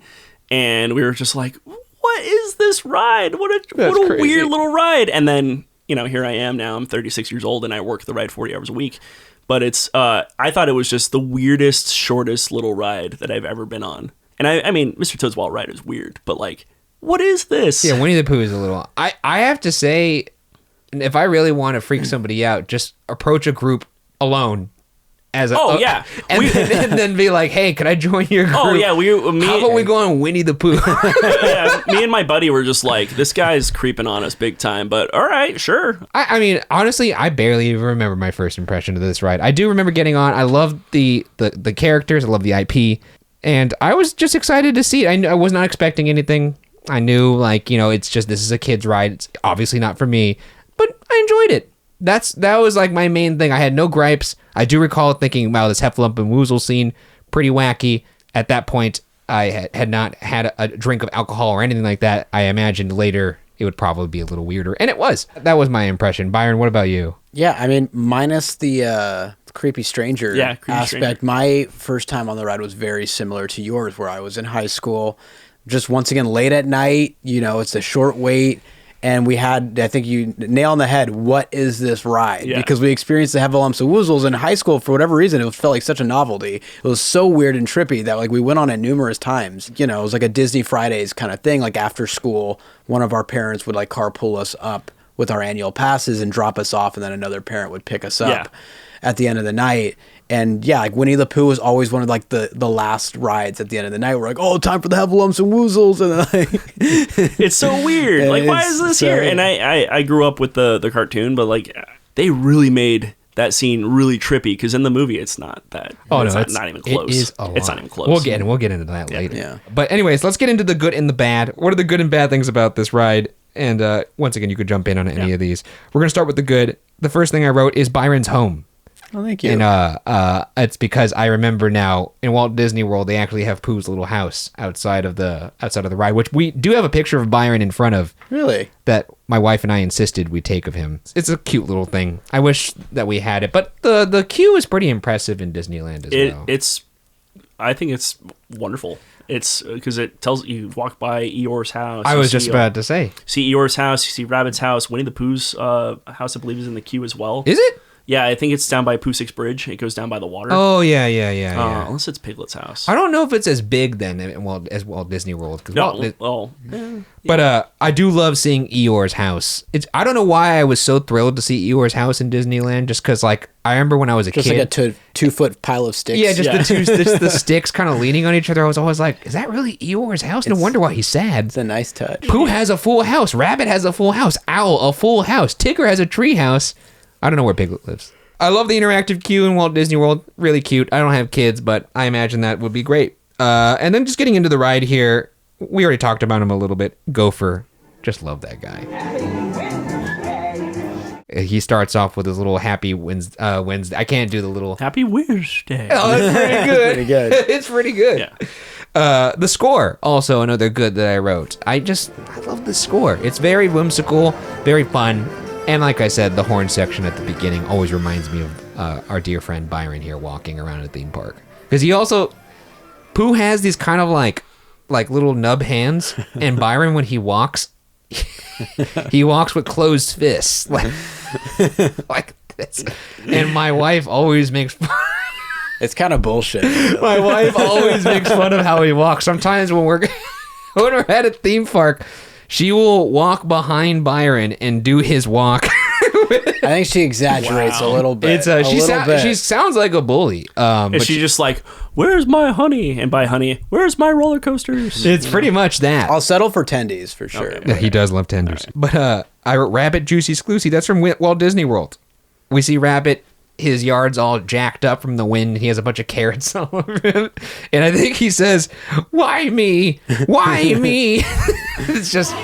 and we were just like, "What is this ride? What a weird little ride!" And then here I am now. I'm 36 years old, and I work the ride 40 hours a week. But it's I thought it was just the weirdest, shortest little ride that I've ever been on. And I mean, Mr. Toad's Wild Ride is weird, but like, what is this? Yeah, Winnie the Pooh is a little... I have to say, if I really want to freak somebody out, just approach a group alone. Yeah. And then be like, hey, can I join your group? Oh, yeah. How about we go on Winnie the Pooh? Yeah, me and my buddy were just like, this guy's creeping on us big time, but all right, sure. I mean, honestly, I barely even remember my first impression of this ride. I do remember getting on. I love the characters. I love the IP. And I was just excited to see it. I was not expecting anything. I knew, it's just, this is a kid's ride. It's obviously not for me, but I enjoyed it. That was like my main thing. I had no gripes. I do recall thinking, wow, this Heffalump and Woozle scene, pretty wacky. At that point, I had not had a drink of alcohol or anything like that. I imagined later it would probably be a little weirder. And it was. That was my impression. Byron, what about you? Yeah, I mean, minus the creepy stranger aspect, stranger. My first time on the ride was very similar to yours, where I was in high school, just once again late at night. It's a short wait, and we had, I think you nail on the head, what is this ride? Yeah. Because we experienced the Heffalumps and Woozles in high school for whatever reason. It felt like such a novelty. It was so weird and trippy that we went on it numerous times. It was like a Disney Fridays kind of thing. Like after school, one of our parents would carpool us up with our annual passes and drop us off, and then another parent would pick us up at the end of the night. And yeah, Winnie the Pooh was always one of the last rides at the end of the night. We're like, oh, time for the Heffalumps and Woozles, and then it's so weird. Like, why is this here? And I grew up with the cartoon, but they really made that scene really trippy, because in the movie it's not that. Oh, it's no, not even close. It is a lot. It's not even close. We'll get into that later. Yeah. But anyways, let's get into the good and the bad. What are the good and bad things about this ride? And once again, you could jump in on any of these. We're going to start with the good. The first thing I wrote is Byron's home. Oh, thank you. And it's because I remember now in Walt Disney World they actually have Pooh's little house outside of the ride, which we do have a picture of Byron in front of. Really? That my wife and I insisted we take of him. It's a cute little thing. I wish that we had it, but the queue is pretty impressive in Disneyland as well. I think it's wonderful. It's because it tells you walk by Eeyore's house. I was just about to say. See Eeyore's house. You see Rabbit's house. Winnie the Pooh's house, I believe, is in the queue as well. Is it? Yeah, I think it's down by Pooh Six Bridge. It goes down by the water. Oh yeah. Unless it's Piglet's house. I don't know if it's as big then as Walt Disney World. But I do love seeing Eeyore's house. I don't know why I was so thrilled to see Eeyore's house in Disneyland, just because I remember when I was a kid. Just like 2-foot pile of sticks. Yeah, just the sticks kind of leaning on each other. I was always like, is that really Eeyore's house? No wonder why he's sad. It's a nice touch. Pooh has a full house. Rabbit has a full house. Owl, a full house. Tigger has a tree house. I don't know where Piglet lives. I love the interactive queue in Walt Disney World. Really cute. I don't have kids, but I imagine that would be great. And then just getting into the ride here, we already talked about him a little bit. Gopher. Just love that guy. He starts off with his little Happy Wednesday. I can't do the little... Happy Wednesday. Oh, that's pretty good. Pretty good. It's pretty good. Yeah. The score, also another good that I wrote. I love the score. It's very whimsical, very fun. And like I said, the horn section at the beginning always reminds me of our dear friend Byron here walking around a theme park. Because Pooh has these kind of like little nub hands. And Byron, when he walks, he walks with closed fists. Like this. And my wife always makes fun. It's kind of bullshit. My wife always makes fun of how he walks. Sometimes when we're at a theme park, she will walk behind Byron and do his walk. I think she exaggerates a little bit. She sounds like a bully. Is she just like, where's my honey? And by honey, where's my roller coasters? It's pretty much that. I'll settle for tendies for sure. Okay. Yeah, he does love tenders. Right. But I wrote Rabbit Juicy Sclusy. That's from Walt Disney World. We see Rabbit. His yard's all jacked up from the wind. He has a bunch of carrots all over him. And I think he says, why me? Why me? It's just...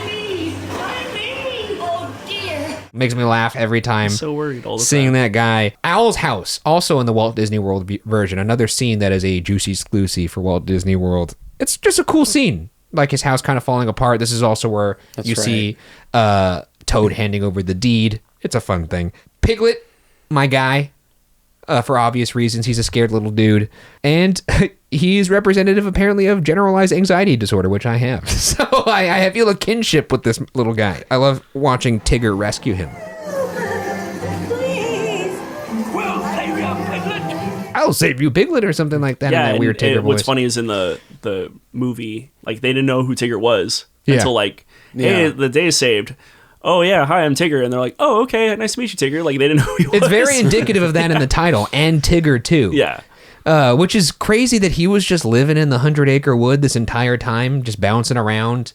makes me laugh every time. I'm so worried all the seeing time. that guy. Owl's house, also in the Walt Disney World version. Another scene that is a juicy exclusive for Walt Disney World. It's just a cool scene. Like his house kind of falling apart. This is also where see Toad handing over the deed. It's a fun thing. Piglet, my guy. For obvious reasons, he's a scared little dude. And he's representative, apparently, of generalized anxiety disorder, which I have. So I feel a kinship with this little guy. I love watching Tigger rescue him. Please. We'll save you, Piglet. I'll save you, Piglet, or something like that in that weird Tigger voice. What's funny is in the movie, like, they didn't know who Tigger was until, like, hey, the day is saved. Oh, yeah, hi, I'm Tigger. And they're like, oh, okay, nice to meet you, Tigger. Like, they didn't know who he was. It's very indicative of that in the title, and Tigger, too. Yeah. Which is crazy that he was just living in the 100 Acre Wood this entire time, just bouncing around,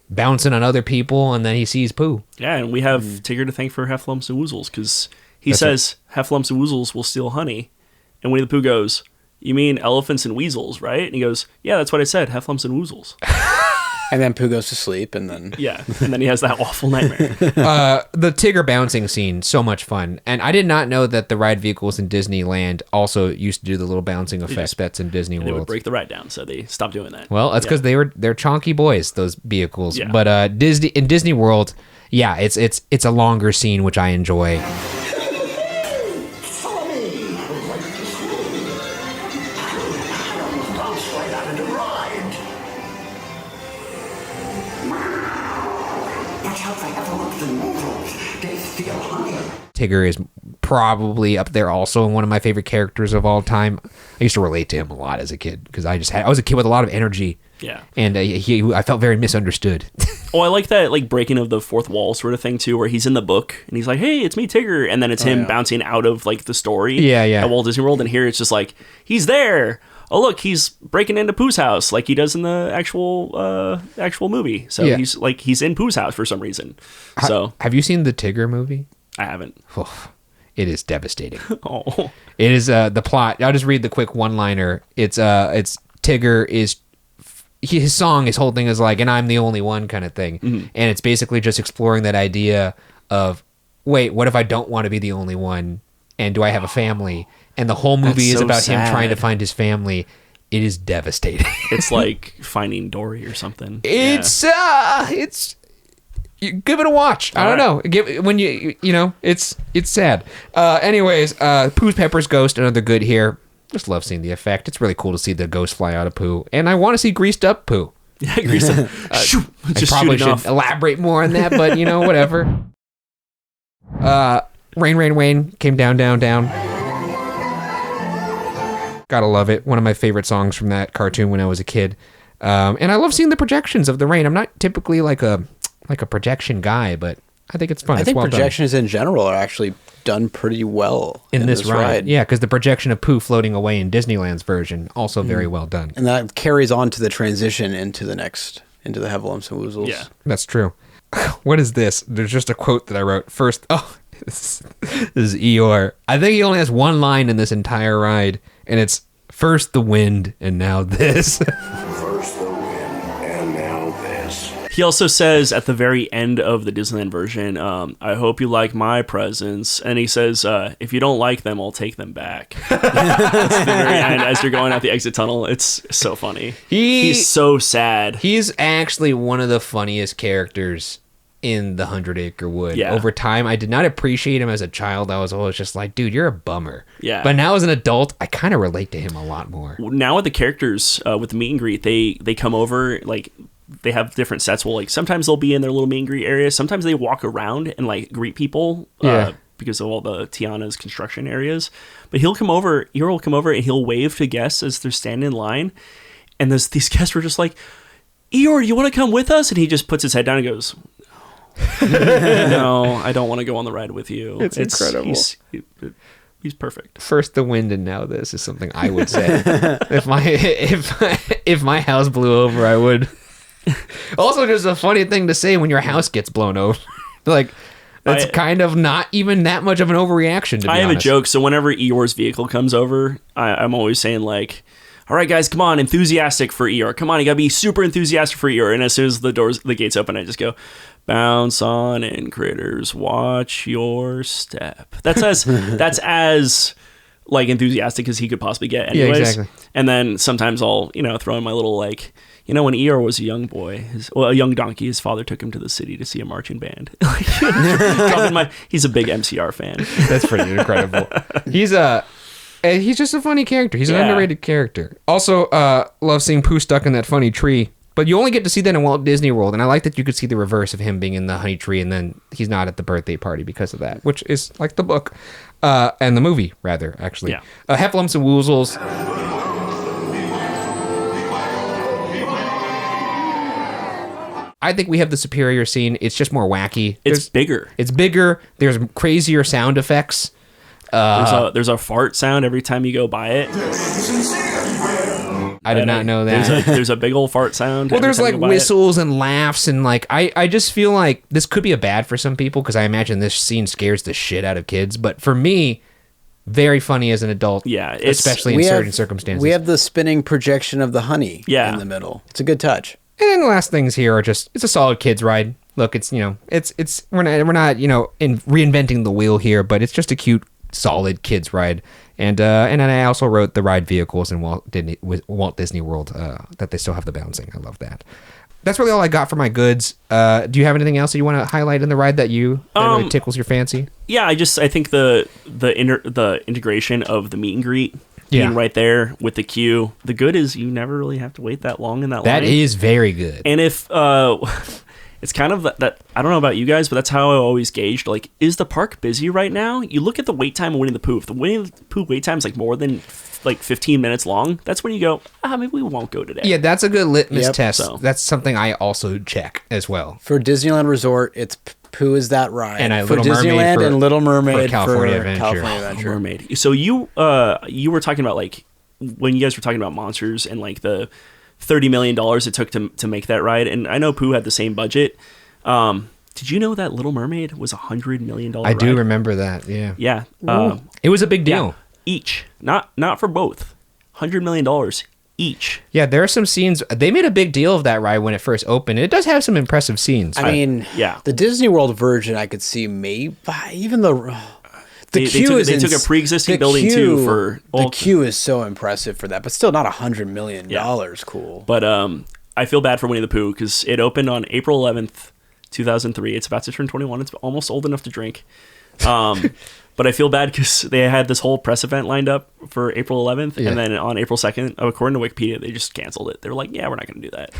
bouncing on other people, and then he sees Pooh. Yeah, and we have Tigger to thank for Hefflumps and Woozles, because he says Hefflumps and Woozles will steal honey. And Winnie the Pooh goes, you mean elephants and weasels, right? And he goes, yeah, that's what I said, Hefflumps and Woozles. And then Pooh goes to sleep, and then... Yeah, and then he has that awful nightmare. The Tigger bouncing scene, so much fun. And I did not know that the ride vehicles in Disneyland also used to do the little bouncing effect that's in Disney World. They would break the ride down, so they stopped doing that. Well, that's because they're chonky boys, those vehicles. Yeah. But in Disney World, yeah, it's a longer scene, which I enjoy. Follow me. Bounce right out of the ride. Watch out for Hefflumps and Woozles. They steal honey. Tigger is probably up there also one of my favorite characters of all time. I used to relate to him a lot as a kid because I was a kid with a lot of energy. Yeah. And I felt very misunderstood. Oh, I like that, like, breaking of the fourth wall sort of thing, too, where he's in the book, and he's like, hey, it's me, Tigger, and then it's him bouncing out of, like, the story at Walt Disney World, and here it's just like, he's there! Oh, look, he's breaking into Pooh's house, like he does in the actual movie. So he's in Pooh's house for some reason. So have you seen the Tigger movie? I haven't. Oh, it is devastating. Oh. It is the plot. I'll just read the quick one-liner. It's Tigger is... his song, his whole thing is like, and I'm the only one kind of thing. Mm-hmm. And it's basically just exploring that idea of, wait, what if I don't want to be the only one? And do I have a family? And the whole movie is about him trying to find his family. It is devastating. It's like Finding Dory or something. It's you give it a watch. I don't know. It's sad. Anyways, Pooh's Pepper's Ghost, another good here. Just love seeing the effect. It's really cool to see the ghost fly out of Pooh. And I want to see greased up Pooh. Yeah, greased up. I probably should elaborate more on that, but whatever. Rain, Rain, Rain came down, down, down. Gotta love it. One of my favorite songs from that cartoon when I was a kid. And I love seeing the projections of the rain. I'm not typically like a projection guy, but I think it's fun. I It's think well done. projections in general are actually done pretty well in this ride. Yeah, because the projection of Pooh floating away in Disneyland's version, also very well done. And that carries on to the transition into the Heffalumps and Woozles. Yeah. That's true. What is this? There's just a quote that I wrote. First, this is Eeyore. I think he only has one line in this entire ride, and it's first the wind and now this. First the wind, and now this. He also says at the very end of the Disneyland version, I hope you like my presents. And he says, if you don't like them, I'll take them back. That's the very end as you're going out the exit tunnel. It's so funny. He's so sad. He's actually one of the funniest characters in the 100 Acre Wood. Yeah. Over time, I did not appreciate him as a child. I was always just like, dude, you're a bummer. Yeah. But now as an adult, I kind of relate to him a lot more. Now with the characters, with the meet and greet, they come over, like, they have different sets. Well, like, sometimes they'll be in their little meet and greet area. Sometimes they walk around and, like, greet people because of all the Tiana's construction areas. But Eeyore will come over and he'll wave to guests as they're standing in line. And these guests were just like, Eeyore, do you want to come with us? And he just puts his head down and goes, no, I don't want to go on the ride with you. It's incredible. He's perfect. First the wind and now this is something I would say. if my house blew over, I would. Also, just a funny thing to say when your house gets blown over. Like, that's kind of not even that much of an overreaction, to be I have honest. a joke. So whenever Eeyore's vehicle comes over, I'm always saying, like, all right, guys, come on, enthusiastic for Eeyore. Come on, you got to be super enthusiastic for Eeyore. And as soon as the gates open, I just go, bounce on in, critters, watch your step. That's as like enthusiastic as he could possibly get anyways. Yeah, exactly. And then sometimes I'll, throw in my little, like, when Eeyore was a young boy, a young donkey, his father took him to the city to see a marching band. He's a big MCR fan. That's pretty incredible. He's just a funny character. He's an underrated character. Also, love seeing Pooh stuck in that funny tree. But you only get to see that in Walt Disney World, and I like that you could see the reverse of him being in the honey tree, and then he's not at the birthday party because of that, which is like the book, and the movie, rather, actually. Yeah. Heffalumps and Woozles. I think we have the superior scene. It's just more wacky. It's bigger. It's bigger. There's crazier sound effects. There's a fart sound every time you go by it. I did not know that. There's a big old fart sound. Well, every there's time you like go by whistles and laughs and like I just feel like this could be a bad for some people because I imagine this scene scares the shit out of kids. But for me, very funny as an adult. Yeah, especially in certain circumstances. We have the spinning projection of the honey in the middle. It's a good touch. And then the last things here are just it's a solid kids ride. Look, it's we're not reinventing the wheel here, but it's just a cute, solid kids ride. And then I also wrote the ride vehicles in Walt Disney World that they still have the bouncing. I love that. That's really all I got for my goods. Do you have anything else that you want to highlight in the ride that really tickles your fancy? Yeah, I think the integration of the meet and greet being right there with the queue. The good is you never really have to wait that long in that line. That is very good. And if it's kind of that I don't know about you guys, but that's how I always gauged, like, is the park busy right now? You look at the wait time of Winnie the Pooh. If the Winnie the Pooh wait time is like more than like 15 minutes long, that's when you go, maybe we won't go today. Yeah, that's a good litmus test. So. That's something I also check as well. For Disneyland Resort, it's Pooh is that ride. And for Disneyland and Little Mermaid for California Adventure. Mermaid. So you were talking about, like, when you guys were talking about monsters and like the $30 million it took to make that ride, and I know Pooh had the same budget. Did you know that Little Mermaid was $100 million I do remember that, yeah. Yeah. It was a big deal. Yeah, each. Not for both. $100 million each. Yeah, there are some scenes. They made a big deal of that ride when it first opened. It does have some impressive scenes. I mean, the Disney World version, I could see maybe even the queue is. They took a pre-existing building too for. The queue is so impressive for that, but still not $100 million. Cool. But I feel bad for Winnie the Pooh because it opened on April 11th, 2003. It's about to turn 21. It's almost old enough to drink. But I feel bad because they had this whole press event lined up for April 11th, and then on April 2nd, according to Wikipedia, they just canceled it. They were like, "Yeah, we're not going to do that."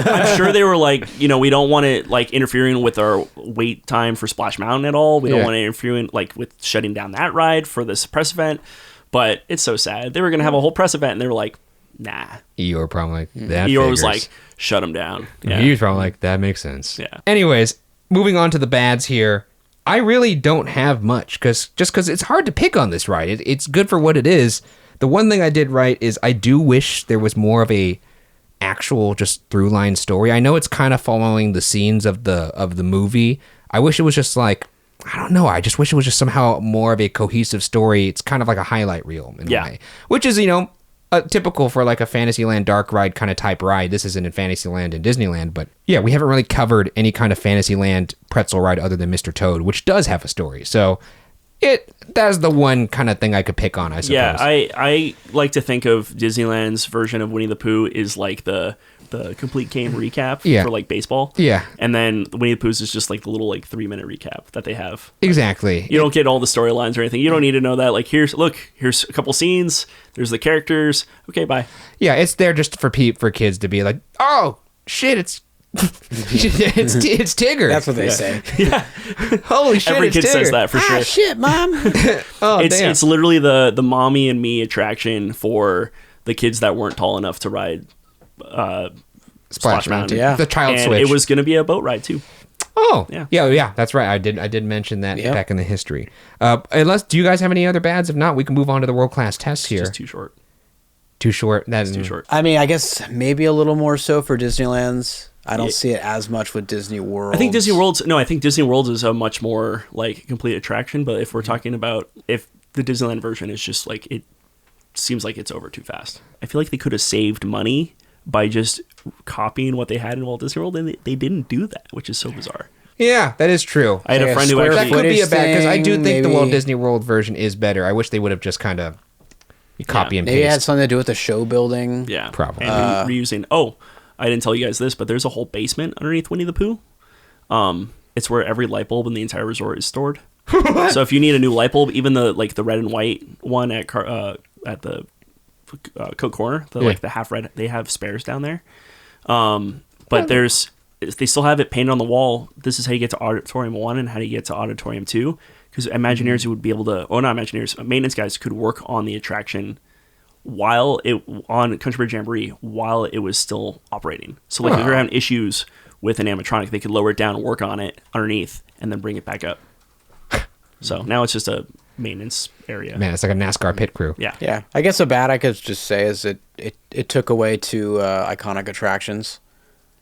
I'm sure they were like, we don't want it like interfering with our wait time for Splash Mountain at all. We don't want it interfering like with shutting down that ride for this press event. But it's so sad. They were going to have a whole press event, and they were like, "Nah." Eeyore probably like that. Eeyore was like, "Shut them down." Yeah. He was probably like, "That makes sense." Yeah. Anyways. moving on to the bads here. I really don't have much because it's hard to pick on this ride. It's good for what it is. The one thing I did right is I do wish there was more of a actual just through line story. I know it's kind of following the scenes of the movie. I wish it was just like, I don't know. I just wish it was just somehow more of a cohesive story. It's kind of like a highlight reel in a way, which is, typical for like a Fantasyland dark ride kind of type ride. This isn't in Fantasyland and Disneyland, but yeah, we haven't really covered any kind of Fantasyland pretzel ride other than Mr. Toad, which does have a story. So that's the one kind of thing I could pick on, I suppose. Yeah, I like to think of Disneyland's version of Winnie the Pooh is like the complete game recap for like baseball. Yeah. And then Winnie the Pooh's is just like the little like 3-minute recap that they have. Exactly. You don't get all the storylines or anything. You don't need to know that. Like here's a couple scenes. There's the characters. Okay, bye. Yeah, it's there just for kids to be like, oh shit, it's it's Tigger. That's what they say. Yeah. Holy shit, Every it's kid Tigger. says that for sure. Shit, Mom. Oh, damn. It's literally the mommy and me attraction for the kids that weren't tall enough to ride Splash Mountain. Yeah. The child And switch. it was going to be a boat ride too. Oh, Yeah. yeah, that's right. I did mention that back in the history. Do you guys have any other bads? If not, we can move on to the world class tests here. Just too short. Too short. That's Too short. I mean, I guess maybe a little more so for Disneyland's. I don't see it as much with Disney World. I think Disney World's is a much more like complete attraction. But if we're talking about if the Disneyland version is just like it seems like it's over too fast. I feel like they could have saved money by just copying what they had in Walt Disney World, and they didn't do that, which is so bizarre. Yeah, that is true. I had a friend who square That actually could be a bad because I do think the maybe. Walt Disney World version is better. I wish they would have just kind of copy and Maybe it had paste. something to do with the show building. Yeah, Probably. And reusing. Oh, I didn't tell you guys this, but there's a whole basement underneath Winnie the Pooh. It's where every light bulb in the entire resort is stored. So if you need a new light bulb, even the red and white one at the Coke Corner, the half red, they have spares down there. But they still have it painted on the wall. This is how you get to Auditorium 1 and how you get to Auditorium 2. Because Imagineers would be able to, not Imagineers, maintenance guys could work on the attraction on Country Bear Jamboree while it was still operating. So like if you're having issues with an animatronic, they could lower it down, work on it underneath, and then bring it back up. So now it's just a maintenance area. Man, it's like a NASCAR pit crew. Yeah. Yeah. I guess a bad I could just say is it took away two iconic attractions.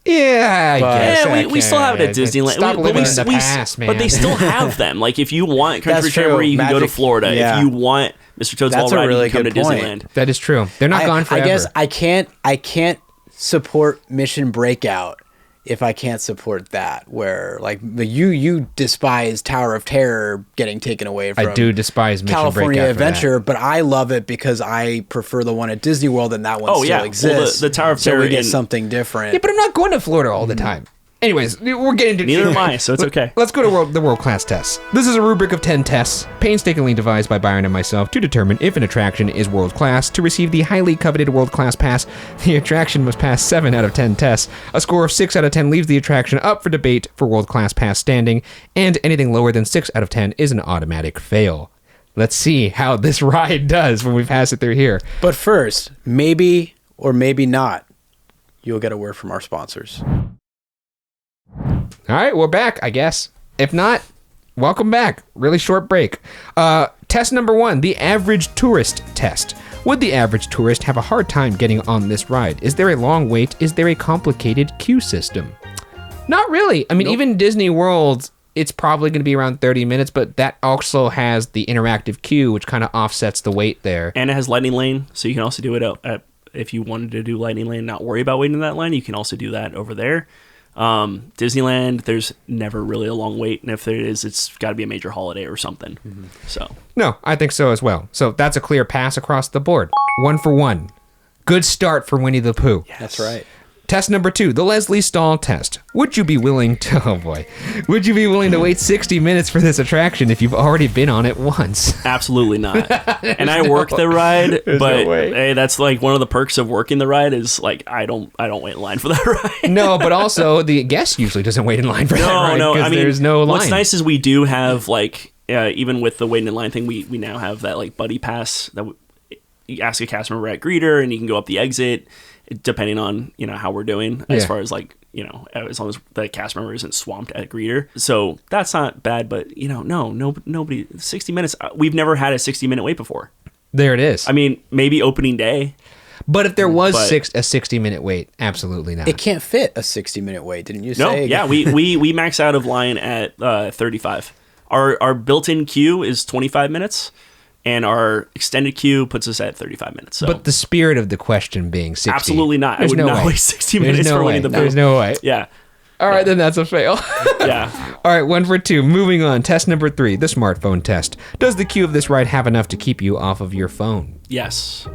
Yeah, I guess. Yeah, we still have it at Disneyland. Stop living in the past, man. But they still have them. Like if you want Country That's true. Jamboree, you can go to Magic- Florida. yeah. If you want Mr. Toad's That's Wild a Ride, really you can come to good point. Disneyland. That is true. They're not gone forever. I guess I can't support Mission Breakout if I can't support that. Where like you despise Tower of Terror getting taken away from. I do despise Mission California Breakout for Adventure, but I love it because I prefer the one at Disney World and that one still Well, exists. the Tower of so Terror we get in- something different. Yeah, but I'm not going to Florida all the time. Anyways, we're getting to Neither am I, so it's okay. Let's go to the world-class tests. This is a rubric of 10 tests, painstakingly devised by Byron and myself to determine if an attraction is world-class. To receive the highly coveted world-class pass, the attraction must pass 7 out of 10 tests. A score of 6 out of 10 leaves the attraction up for debate for world-class pass standing, and anything lower than 6 out of 10 is an automatic fail. Let's see how this ride does when we pass it through here. But first, maybe or maybe not, you'll get a word from our sponsors. All right, we're back, I guess. If not, welcome back. Really short break. Test number 1, the average tourist test. Would the average tourist have a hard time getting on this ride? Is there a long wait? Is there a complicated queue system? Not really. I mean, even Disney World, it's probably going to be around 30 minutes, but that also has the interactive queue, which kind of offsets the wait there. And it has Lightning Lane, so you can also do it if you wanted to do Lightning Lane and not worry about waiting in that line, you can also do that over there. Disneyland, there's never really a long wait, and if there is, it's got to be a major holiday or something. So No, I think so as well. So that's a clear pass across the board. 1 for 1. Good start for Winnie the Pooh. That's right. Test number 2, the Leslie Stahl test. Would you be willing to, would you be willing to wait 60 minutes for this attraction if you've already been on it once? absolutely not. And I work the ride, but hey, that's like one of the perks of working the ride is like I don't wait in line for that ride. No, but also the guest usually doesn't wait in line for that ride. No. because I mean, there's no line. what's nice is we do have like even with the waiting in line thing, we now have that like buddy pass that you ask a cast member at greeter, and you can go up the exit depending on how we're doing as far as like as long as the cast member isn't swamped at greeter. So that's not bad, but nobody 60 minutes. We've never had a 60-minute wait before. There it is. I mean, maybe opening day. But if there was a 60-minute wait, absolutely not. It can't fit a 60-minute wait, didn't you say? No, yeah, we max out of line at 35. Our built-in queue is 25 minutes, and our extended queue puts us at 35 minutes. So. But the spirit of the question being 60. Absolutely not. There's I would no not way. wait 60 minutes for Winnie the Pooh. There's no way. Yeah. All right, then that's a fail. Yeah. All right, 1 for 2. Moving on. Test number 3, the smartphone test. Does the queue of this ride have enough to keep you off of your phone? Yes.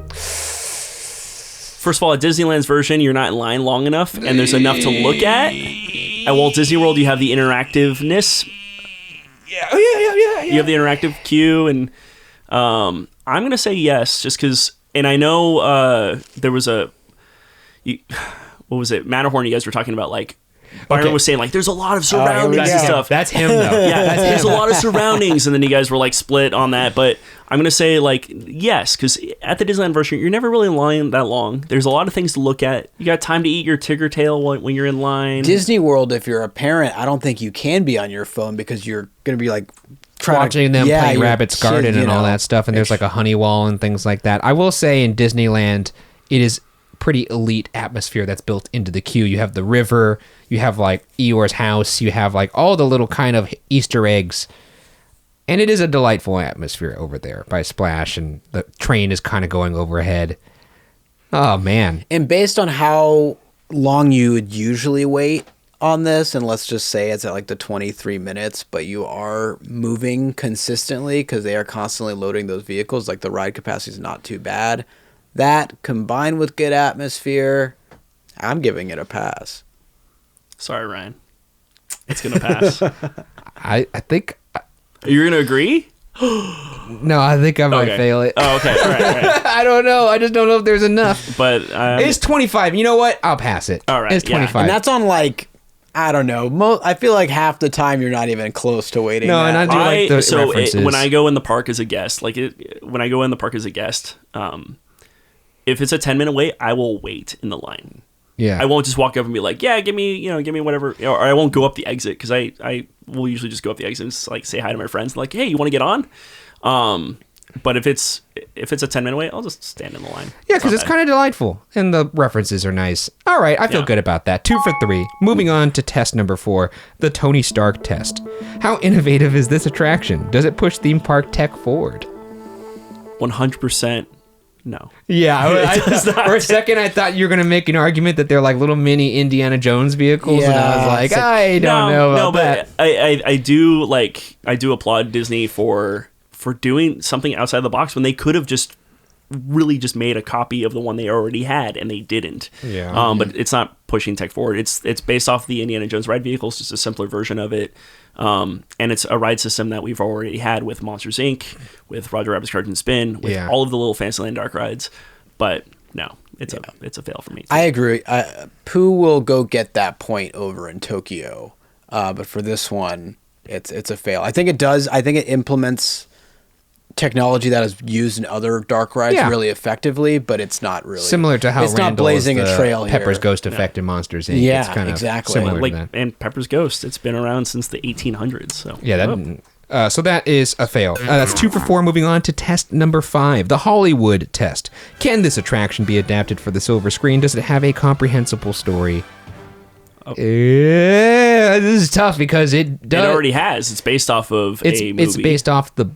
First of all, at Disneyland's version, you're not in line long enough, and there's enough to look at. At Walt Disney World, you have the interactiveness. Yeah. You have the interactive queue, and I'm going to say yes, just because, and I know there was what was it, Matterhorn, you guys were talking about, like, Byron was saying, like, there's a lot of surroundings and stuff. That's him, though. Yeah, there's a lot of surroundings, and then you guys were, like, split on that, but I'm going to say, like, yes, because at the Disneyland version, you're never really in line that long. There's a lot of things to look at. You got time to eat your Tigger tail when you're in line. Disney World, if you're a parent, I don't think you can be on your phone because you're going to be, like, watching them play your Rabbit's kid, Garden and all that stuff, and there's like a honey wall and things like that. I will say in Disneyland, it is pretty elite atmosphere that's built into the queue. You have the river, you have like Eeyore's house, you have like all the little kind of Easter eggs, and it is a delightful atmosphere over there by Splash, and the train is kind of going overhead. Oh man. And based on how long you would usually wait on this, and let's just say it's at like the 23 minutes, but you are moving consistently because they are constantly loading those vehicles, like the ride capacity is not too bad. That combined with good atmosphere, I'm giving it a pass. Sorry, Ryan. It's going to pass. I think... You're going to agree? No, I think I might fail it. Oh, okay. All right. I don't know. I just don't know if there's enough. But it's 25. You know what? I'll pass it. All right. It's 25. And that's on like... I don't know. I feel like half the time you're not even close to waiting. No, and I do like the references. When I go in the park as a guest, if it's a 10-minute wait, I will wait in the line. Yeah. I won't just walk up and be like, yeah, give me whatever. Or I won't go up the exit because I will usually just go up the exit and just like say hi to my friends. Like, hey, you want to get on? But if it's a 10-minute wait, I'll just stand in the line. Yeah, because it's kind of delightful, and the references are nice. All right, I feel good about that. 2 for 3. Moving on to test number 4, the Tony Stark test. How innovative is this attraction? Does it push theme park tech forward? 100% no. Yeah, for a second I thought you were going to make an argument that they're like little mini Indiana Jones vehicles, and I was like, I don't know about that. But I do applaud Disney for doing something outside the box when they could have just made a copy of the one they already had, and they didn't. Yeah. But it's not pushing tech forward. It's based off the Indiana Jones ride vehicles, just a simpler version of it. And it's a ride system that we've already had with Monsters Inc., with Roger Rabbit's Cartoon Spin, with all of the little Fantasyland dark rides. But no, it's a fail for me. I agree. Pooh will go get that point over in Tokyo, but for this one, it's a fail. I think it does. I think it implements technology that is used in other dark rides really effectively, but it's not really similar to how it's not blazing a trail Pepper's here. Ghost effect in Monsters Inc. Yeah, it's kind of exactly. similar to that. And Pepper's Ghost, it's been around since the 1800s. So yeah, so that is a fail. That's 2 for 4. Moving on to test number 5, the Hollywood test. Can this attraction be adapted for the silver screen? Does it have a comprehensible story? Yeah, this is tough because it does. It already has. It's based off of a movie. It's based off the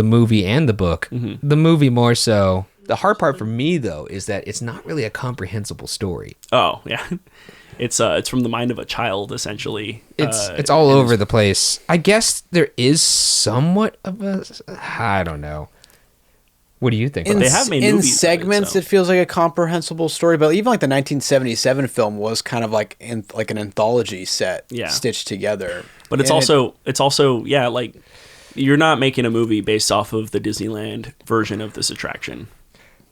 movie and the book. Mm-hmm. The movie more so. The hard part for me though is that it's not really a comprehensible story. Oh yeah, it's from the mind of a child essentially. It's all over the place. I guess there is somewhat of a. I don't know. What do you think? They have made in movies segments. It feels like a comprehensible story, but even like the 1977 film was kind of like an anthology set stitched together. But it's also like you're not making a movie based off of the Disneyland version of this attraction.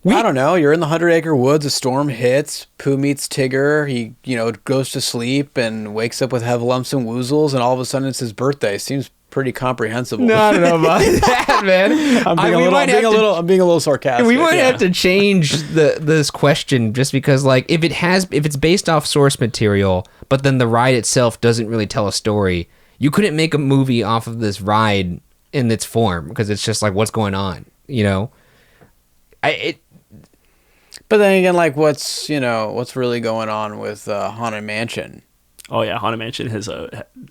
I don't know. You're in the 100 Acre Woods. A storm hits. Pooh meets Tigger. He goes to sleep and wakes up with have lumps and woozles, and all of a sudden it's his birthday. Seems pretty comprehensible. No, I don't know about that, man. I'm being a little sarcastic. We might have to change this question just because, like, if it's based off source material, but then the ride itself doesn't really tell a story, you couldn't make a movie off of this ride in its form because it's just like, what's going on, you know? But then again, like, what's really going on with Haunted Mansion? Oh yeah, Haunted Mansion has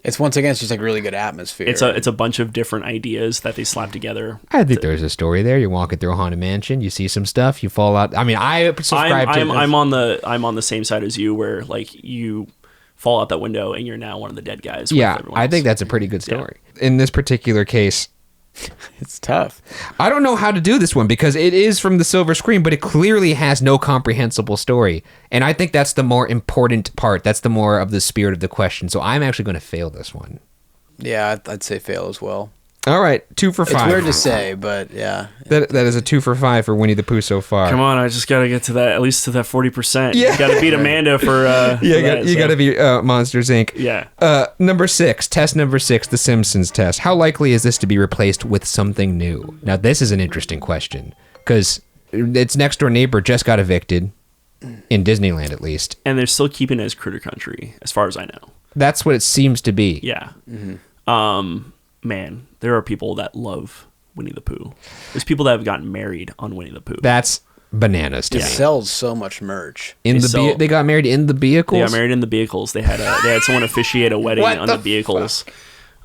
It's once again, it's just like really good atmosphere. It's a bunch of different ideas that they slap together. I think there's a story there. You're walking through a Haunted Mansion, you see some stuff, you fall out. I mean, I subscribe to. I'm on the same side as you, where like you fall out that window and you're now one of the dead guys. Yeah, I think that's a pretty good story. Yeah. In this particular case, it's tough. I don't know how to do this one because it is from the silver screen, but it clearly has no comprehensible story. And I think that's the more important part. That's the more of the spirit of the question. So I'm actually going to fail this one. Yeah, I'd say fail as well. All right, 2 for 5. It's weird to say, but yeah. That is a 2 for 5 for Winnie the Pooh so far. Come on, I just got to get to that, at least to that 40%. Yeah. You got to beat Amanda for you got to beat Monsters, Inc. Yeah. Number 6, test number 6, The Simpsons test. How likely is this to be replaced with something new? Now, this is an interesting question because its next door neighbor just got evicted, in Disneyland at least. And they're still keeping it as Critter Country, as far as I know. That's what it seems to be. Yeah. Mm-hmm. Man, there are people that love Winnie the Pooh. There's people that have gotten married on Winnie the Pooh. That's bananas to me. It sells so much merch. They got married in the vehicles? They got married in the vehicles. They had someone officiate a wedding on the vehicles.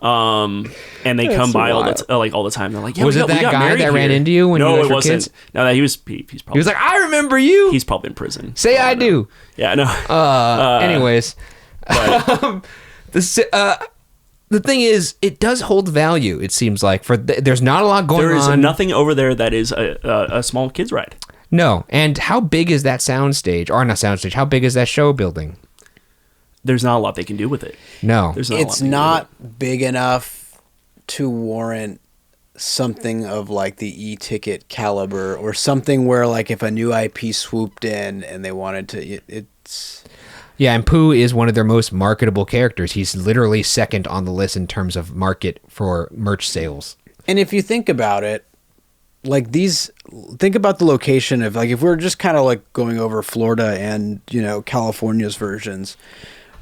And they come by all the time. They're like, yeah, was it that guy that ran into you when you guys were kids? No, he's probably... He was like, I remember you. He's probably in prison. Say I do. Yeah, no. Anyways. The thing is, it does hold value, it seems like. There's not a lot going on. There is nothing over there that is a small kids ride. No. And how big is that soundstage? Or not soundstage, how big is that show building? There's not a lot they can do with it. No. It's not big enough to warrant something of like the e-ticket caliber or something where like if a new IP swooped in and they wanted to... It's... Yeah, and Pooh is one of their most marketable characters. He's literally second on the list in terms of market for merch sales. And if you think about it, like think about the location of like if we're just kind of like going over Florida and, California's versions,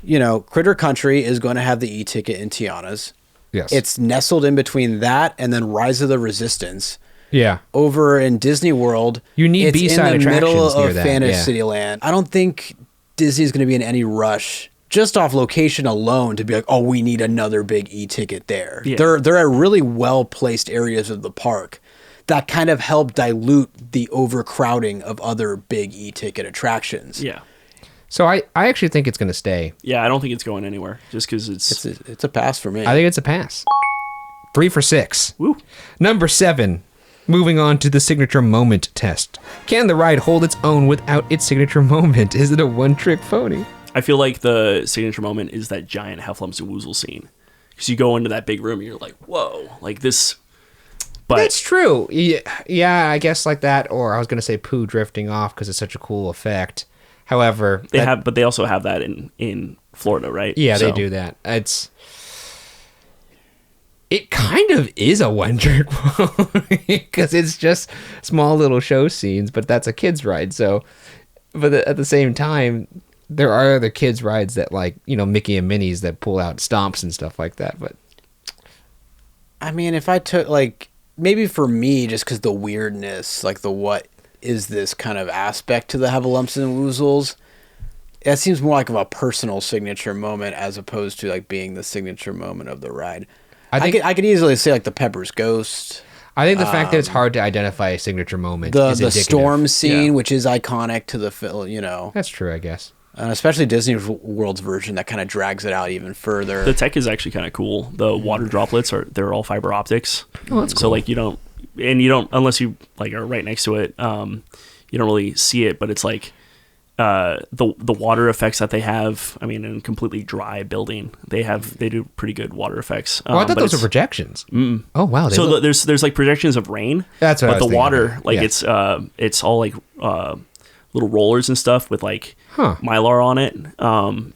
Critter Country is going to have the e-ticket in Tiana's. Yes. It's nestled in between that and then Rise of the Resistance. Yeah. Over in Disney World, you need B-side attractions middle near of that. Fantasy Land. I don't think Disney's going to be in any rush just off location alone to be like, oh, we need another big e-ticket there. Yeah. They're at really well-placed areas of the park that kind of help dilute the overcrowding of other big e-ticket attractions. Yeah. So I actually think it's going to stay. Yeah, I don't think it's going anywhere just because it's a pass for me. I think it's a pass. 3 for 6. Woo. Number 7. Moving on to the signature moment test. Can the ride hold its own without its signature moment? Is it a one-trick pony? I feel like the signature moment is that giant Heffalumps and Woozle scene. Because you go into that big room and you're like, whoa, like this. But that's true. Yeah, I guess like that. Or I was going to say Pooh drifting off because it's such a cool effect. However, but they also have that in Florida, right? Yeah, they do that. It kind of is a one-trick pony because it's just small little show scenes, but that's a kid's ride. So, but at the same time, there are other kids' rides that like, Mickey and Minnie's that pull out stomps and stuff like that. But I mean, if I took like, maybe for me, just because the weirdness, like the what is this kind of aspect to the Heffalumps and Woozles, that seems more like of a personal signature moment as opposed to like being the signature moment of the ride. I could easily say like the Pepper's Ghost. I think the fact that it's hard to identify a signature moment is the indicative. storm scene, which is iconic to the film, That's true, I guess. And especially Disney World's version that kind of drags it out even further. The tech is actually kind of cool. The water droplets they're all fiber optics. Oh, that's cool. So like you don't unless you like are right next to it, you don't really see it, but it's like the water effects that they have. I mean, in a completely dry building, they do pretty good water effects. I thought those were projections. Mm-mm. Oh wow! So there's like projections of rain. That's what. But the water, like it's all like little rollers and stuff with like Mylar on it.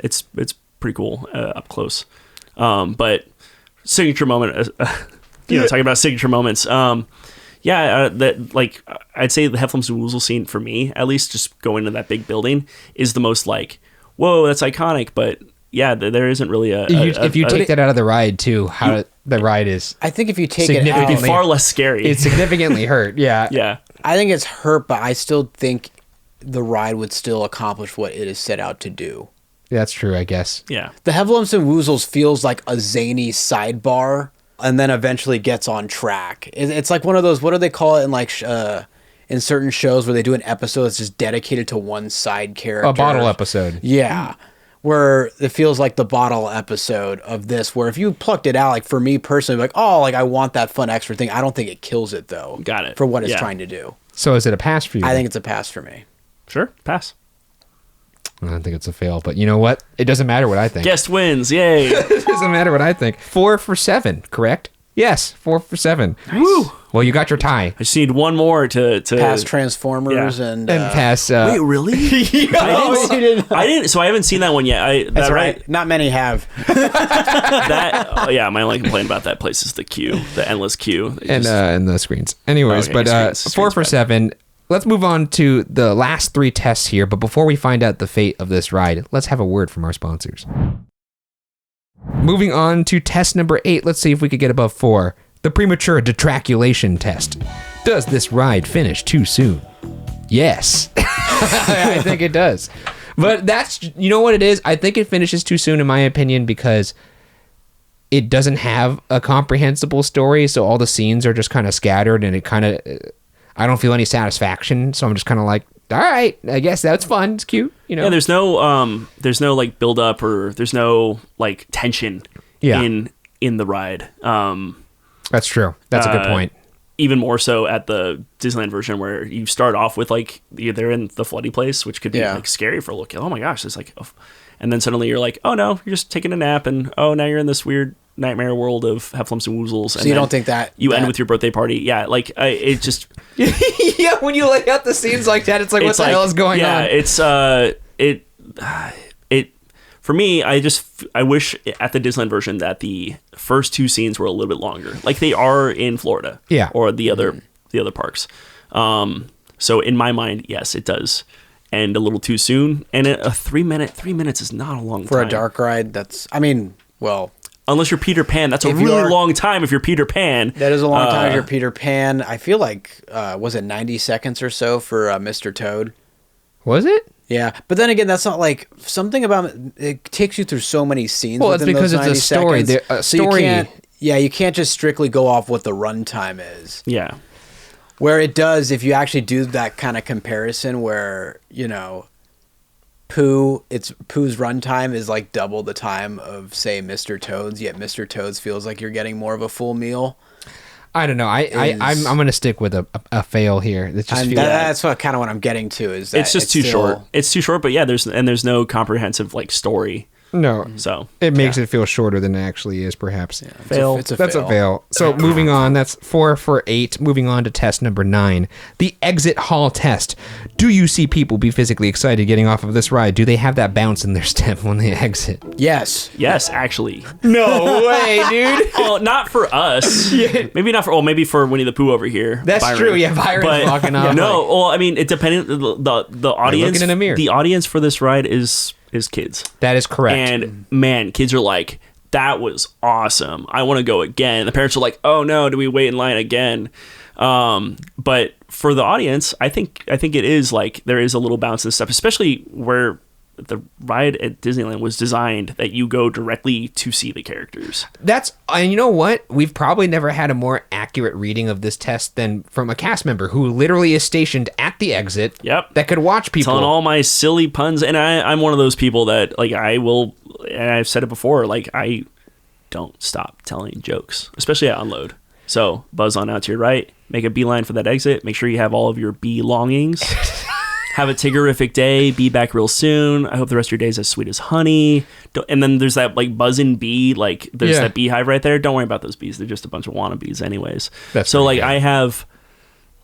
It's pretty cool up close. But signature moment. Talking about signature moments. That like I'd say the Heffalumps and Woozle scene for me, at least, just going to that big building is the most like, whoa, that's iconic. But yeah, there isn't really if you take that out of the ride too, the ride is. I think if you take it out, it'd be far less scary. It's significantly hurt. Yeah. Yeah. I think it's hurt, but I still think the ride would still accomplish what it is set out to do. That's true, I guess. Yeah. The Heffalumps and Woozles feels like a zany sidebar, and then eventually gets on track. It's like one of those, what do they call it in like in certain shows where they do an episode that's just dedicated to one side character? A bottle episode. Yeah. Where it feels like the bottle episode of this, where if you plucked it out, like for me personally, like, oh, like I want that fun extra thing. I don't think it kills it though. Got it. For what it's trying to do. So is it a pass for you? I think it's a pass for me. Sure. Pass. I don't think it's a fail, but you know what? It doesn't matter what I think. Guest wins. Yay. It doesn't matter what I think. 4 for 7, correct? Yes, 4 for 7. Nice. Woo. Well, you got your tie. I just need one more to pass Transformers and pass. Wait, really? I didn't. So I haven't seen that one yet. That's right. Not many have. My only complaint about that place is the queue, the endless queue, and the screens. Anyways, but 4 for 7. Let's move on to the last 3 tests here. But before we find out the fate of this ride, let's have a word from our sponsors. Moving on to test number 8. Let's see if we could get above 4. The premature detraculation test. Does this ride finish too soon? Yes. I think it does. But that's, you know what it is? I think it finishes too soon in my opinion because it doesn't have a comprehensible story. So all the scenes are just kind of scattered and it kind of, I don't feel any satisfaction. So I'm just kind of like, all right, I guess that's fun. It's cute. You know? Yeah, there's no like build up or there's no like tension in the ride. That's true. That's a good point. Even more so at the Disneyland version where you start off with like they're in the floody place, which could be like scary for a look. Oh my gosh, it's like, and then suddenly you're like, oh no, you're just taking a nap, and oh now you're in this weird nightmare world of Heffalumps and Woozles. So you don't think that you end with your birthday party? Yeah, like it just yeah. When you lay out the scenes like that, it's like what the hell is going on? Yeah, it for me. I wish at the Disneyland version that the first 2 scenes were a little bit longer, like they are in Florida, or the other parks. So in my mind, yes, it does end a little too soon, and a 3 minutes is not a long time for a dark ride. Unless you're Peter Pan, that's a really long time if you're Peter Pan. That is a long time if you're Peter Pan. I feel like, was it 90 seconds or so for Mr. Toad? Was it? Yeah, but then again, that's not like something about it takes you through so many scenes. Well, it's because it's a story. You can't just strictly go off what the runtime is. Yeah. Where it does, if you actually do that kind of comparison where, you know, Pooh's runtime is like double the time of, say, Mr. Toad's, yet Mr. Toad's feels like you're getting more of a full meal. I don't know. I'm going to stick with a fail here. That's what kind of what I'm getting to is that it's just too short. It's too short, but yeah, there's no comprehensive like story. No, so it makes it feel shorter than it actually is. Perhaps fail. That's a fail. So moving on, that's 4 for 8. Moving on to test number 9, the exit hall test. Do you see people be physically excited getting off of this ride? Do they have that bounce in their step when they exit? Yes, actually. No way, dude. Well, not for us. Maybe not for. Oh, maybe for Winnie the Pooh over here. That's Byron. true. Yeah, Byron's walking off. No, well, I mean, it depending. The audience. Looking in a mirror. The audience for this ride is kids. That is correct. And man, kids are like, that was awesome. I want to go again. And the parents are like, oh no, do we wait in line again? But for the audience, I think it is like there is a little bounce and stuff, especially where the ride at Disneyland was designed that you go directly to see the characters. And you know what? We've probably never had a more accurate reading of this test than from a cast member who literally is stationed at the exit. Yep. That could watch people. Telling all my silly puns. And I'm one of those people that like I will, and I've said it before, like I don't stop telling jokes, especially at unload. So buzz on out to your right, make a beeline for that exit. Make sure you have all of your belongings. Have a Tiggerific day. Be back real soon. I hope the rest of your day is as sweet as honey. And then there's that like buzzing bee. Like there's that beehive right there. Don't worry about those bees. They're just a bunch of wannabes anyways. That's I have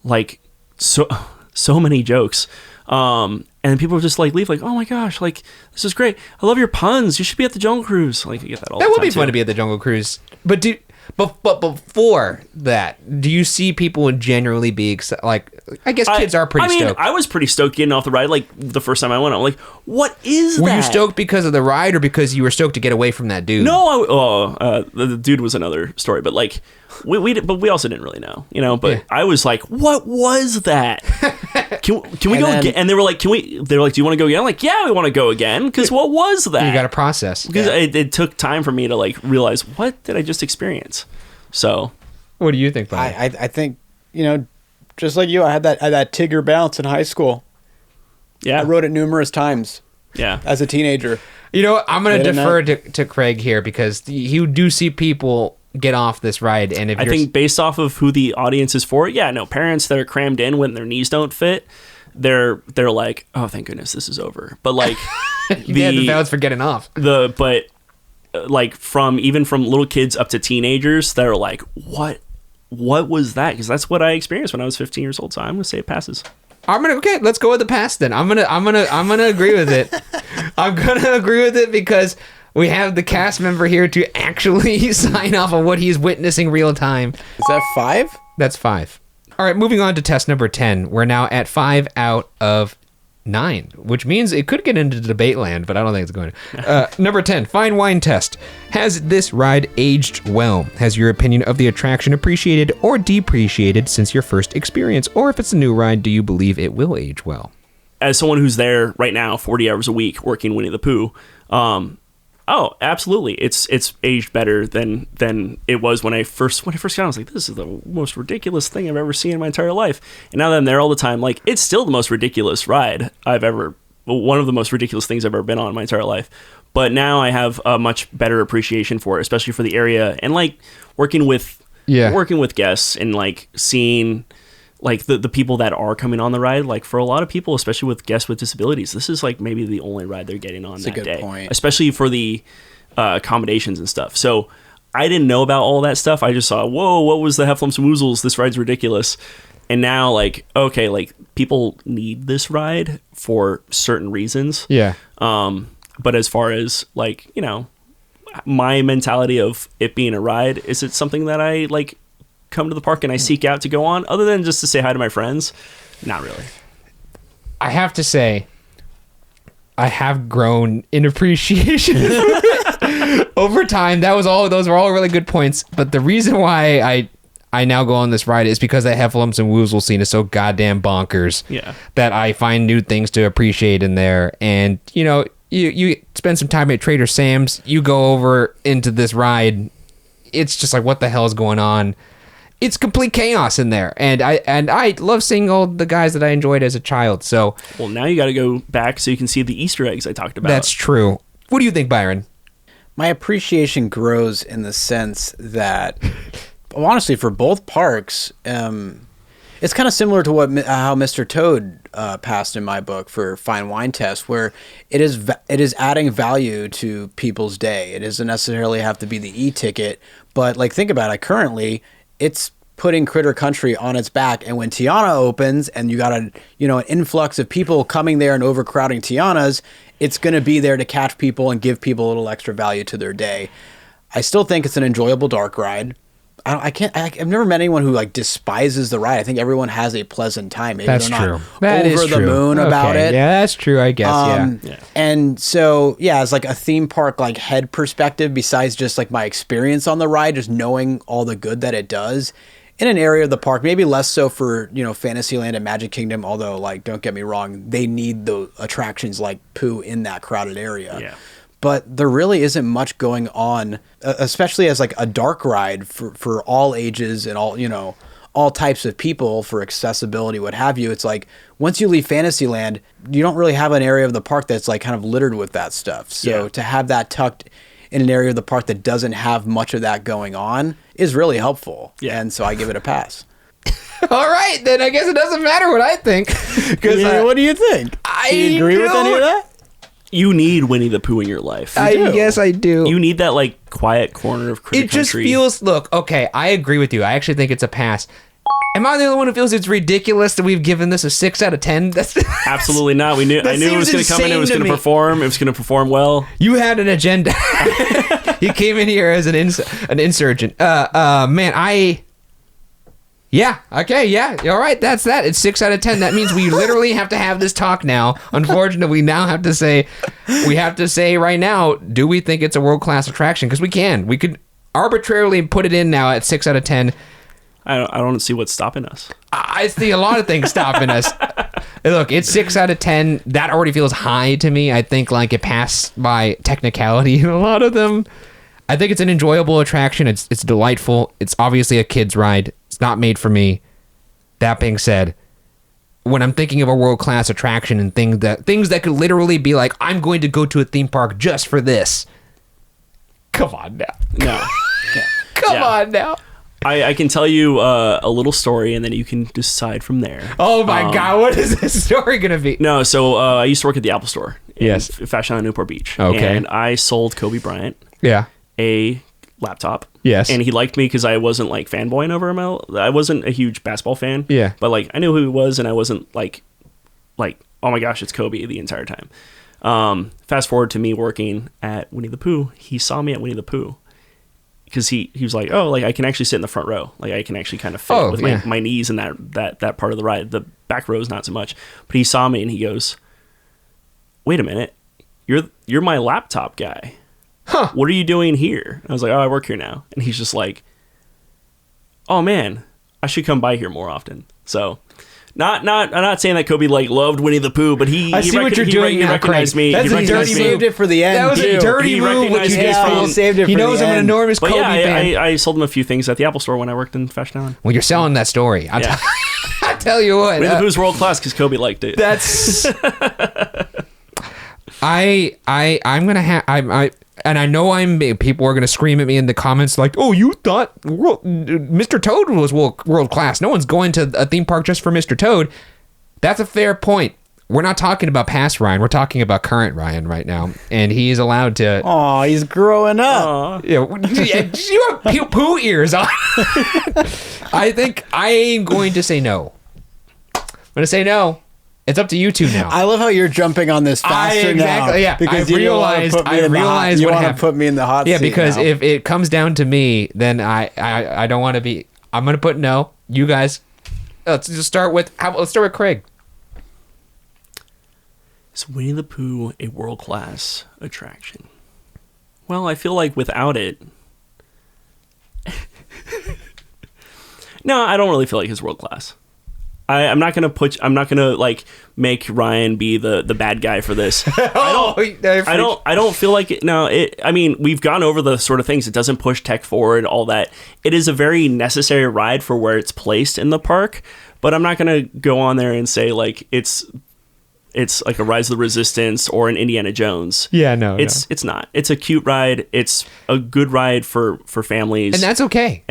like so many jokes. And And then people just like leave like, oh my gosh, like this is great. I love your puns. You should be at the Jungle Cruise. Like you get that all the time. That would be fun too. to be at the Jungle Cruise. But before that, do you see people genuinely be excited? Like, I guess kids are pretty stoked. I was pretty stoked getting off the ride. Like the first time I went, I'm like, what is that? Were you stoked because of the ride or because you were stoked to get away from that dude? No, the dude was another story, but like we also didn't really know, you know. But I was like, what was that? Can we go again? And they were like, do you want to go again? I'm like, yeah, we want to go again because what was that? You got to process because it took time for me to like realize what did I just experience. So, what do you think, Brian? I think, you know, just like you, I had that Tigger bounce in high school. Yeah, I rode it numerous times. Yeah, as a teenager. You know, I'm going to defer to Craig here because you do see people get off this ride, and if I think based off of who the audience is for, parents that are crammed in when their knees don't fit, they're like, oh, thank goodness this is over. But like, the balance for getting off. Like from little kids up to teenagers that are like, what was that? Because that's what I experienced when I was 15 years old. So I'm gonna say it passes. Okay, let's go with the pass then. I'm gonna agree with it. I'm gonna agree with it because we have the cast member here to actually sign off on what he's witnessing real time. Is that 5? That's 5. All right, moving on to test number 10. We're now at 5 out of 9, which means it could get into debate land, but I don't think it's going to. Number 10, fine wine test. Has this ride aged well? Has your opinion of the attraction appreciated or depreciated since your first experience? Or if it's a new ride, do you believe it will age well? As someone who's there right now, 40 hours a week working Winnie the Pooh, oh, absolutely. It's aged better than it was when I first got on. I was like, this is the most ridiculous thing I've ever seen in my entire life. And now that I'm there all the time, like, it's still the most ridiculous ride one of the most ridiculous things I've ever been on in my entire life. But now I have a much better appreciation for it, especially for the area and like working with guests and like seeing like the people that are coming on the ride. Like for a lot of people, especially with guests with disabilities, this is like maybe the only ride they're getting on that day. That's a good point. Especially for the accommodations and stuff. So I didn't know about all that stuff. I just saw, whoa, what was the Hefflumps and Woozles? This ride's ridiculous. And now like, okay, like people need this ride for certain reasons. Yeah. But as far as like, you know, my mentality of it being a ride, is it something that I like come to the park and I seek out to go on other than just to say hi to my friends? Not really. I have to say, I have grown in appreciation over time. Those were all really good points. But the reason why I now go on this ride is because that Heffalumps and Woozle scene is so goddamn bonkers. Yeah. That I find new things to appreciate in there. And, you know, you spend some time at Trader Sam's, you go over into this ride, it's just like, what the hell is going on? It's complete chaos in there. And I love seeing all the guys that I enjoyed as a child. So, well, now you got to go back so you can see the Easter eggs I talked about. That's true. What do you think, Byron? My appreciation grows in the sense that, honestly, for both parks, it's kind of similar to how Mr. Toad passed in my book for Fine Wine Test, where it is adding value to people's day. It doesn't necessarily have to be the e-ticket, but like think about it. Currently, it's putting Critter Country on its back, and when Tiana opens, and you got an influx of people coming there and overcrowding Tiana's, it's going to be there to catch people and give people a little extra value to their day. I still think it's an enjoyable dark ride. I've never met anyone who like despises the ride. I think everyone has a pleasant time. Maybe that's they're true. Not that over the moon about it. Yeah, that's true. I guess. Yeah. And so, yeah, as like a theme park like head perspective, besides just like my experience on the ride, just knowing all the good that it does in an area of the park, maybe less so for Fantasyland and Magic Kingdom. Although, like, don't get me wrong, they need the attractions like Pooh in that crowded area. Yeah. But there really isn't much going on, especially as like a dark ride for all ages and all types of people for accessibility, what have you. It's like once you leave Fantasyland, you don't really have an area of the park that's like kind of littered with that stuff. So to have that tucked in an area of the park that doesn't have much of that going on is really helpful. Yeah. And so I give it a pass. All right, then I guess it doesn't matter what I think. What do you think? Do you agree with any of that? You need Winnie the Pooh in your life. Yes, I do. You need that like quiet corner of Critter It just Country. feels. Look, okay, I agree with you. I actually think it's a pass. Am I the only one who feels it's ridiculous that we've given this a 6 out of 10? That's Absolutely not. I knew it was going to come in. It was going to perform. It was going to perform well. You had an agenda. You came in here as an insurgent. Yeah. Okay. Yeah. All right. That's that. It's 6 out of 10. That means we literally have to have this talk now. Unfortunately, we now have to say right now, do we think it's a world-class attraction? Because we could arbitrarily put it in now at 6 out of 10. I don't see what's stopping us. I see a lot of things stopping us. Look, it's 6 out of 10. That already feels high to me. I think like it passed by technicality in a lot of them. I think it's an enjoyable attraction. It's delightful. It's obviously a kid's ride. It's not made for me. That being said, when I'm thinking of a world-class attraction and things that could literally be like, I'm going to go to a theme park just for this. Come on now. No. Come on now. I can tell you a little story, and then you can decide from there. Oh my God, what is this story going to be? No, so I used to work at the Apple Store. Yes. Fashion Island, Newport Beach. Okay. And I sold Kobe Bryant a laptop. Yes. And he liked me because I wasn't like fanboying over him. I wasn't a huge basketball fan. Yeah. But like I knew who he was, and I wasn't like, oh my gosh, it's Kobe the entire time. Fast forward to me working at Winnie the Pooh. He saw me at Winnie the Pooh. Because he was like, oh, like I can actually sit in the front row. Like I can actually kind of fit with my knees in that part of the ride. The back row is not so much. But he saw me and he goes, wait a minute, you're my laptop guy. Huh. What are you doing here? I was like, oh, I work here now. And he's just like, oh man, I should come by here more often. So I'm not saying that Kobe like loved Winnie the Pooh, but he recognized me. That's a dirty saved it for the end. That was a dirty move. What you just saved it for. He knows I'm an enormous Kobe fan. I sold him a few things at the Apple Store when I worked in Fashion Island. Well, you're selling that story. I tell you what. Winnie the Pooh's world class because Kobe liked it. That's. I'm gonna have and I know people are gonna scream at me in the comments like, oh, you thought Mr. Toad was world class. No one's going to a theme park just for Mr. Toad. That's a fair point. We're not talking about past Ryan. We're talking about current Ryan right now, and he's allowed to. Oh, he's growing up. You have Pooh ears on. I think I am going to say no. I'm going to say no. It's up to you two now. I love how you're jumping on this faster now. Yeah, because I realized what happened. You want to put me in the hot seat. Yeah, because now. if it comes down to me, then I don't want to be. I'm going to put no. You guys, let's just start with Craig. Is Winnie the Pooh a world-class attraction? Well, I feel like without it... No, I don't really feel like it's world-class. I'm not gonna like make Ryan be the bad guy for this. I don't feel like it. No, I mean, we've gone over the sort of things. It doesn't push tech forward, all that. It is a very necessary ride for where it's placed in the park. But I'm not gonna go on there and say like it's like a Rise of the Resistance or an Indiana Jones. Yeah, no, it's not. It's a cute ride. It's a good ride for families, and that's okay.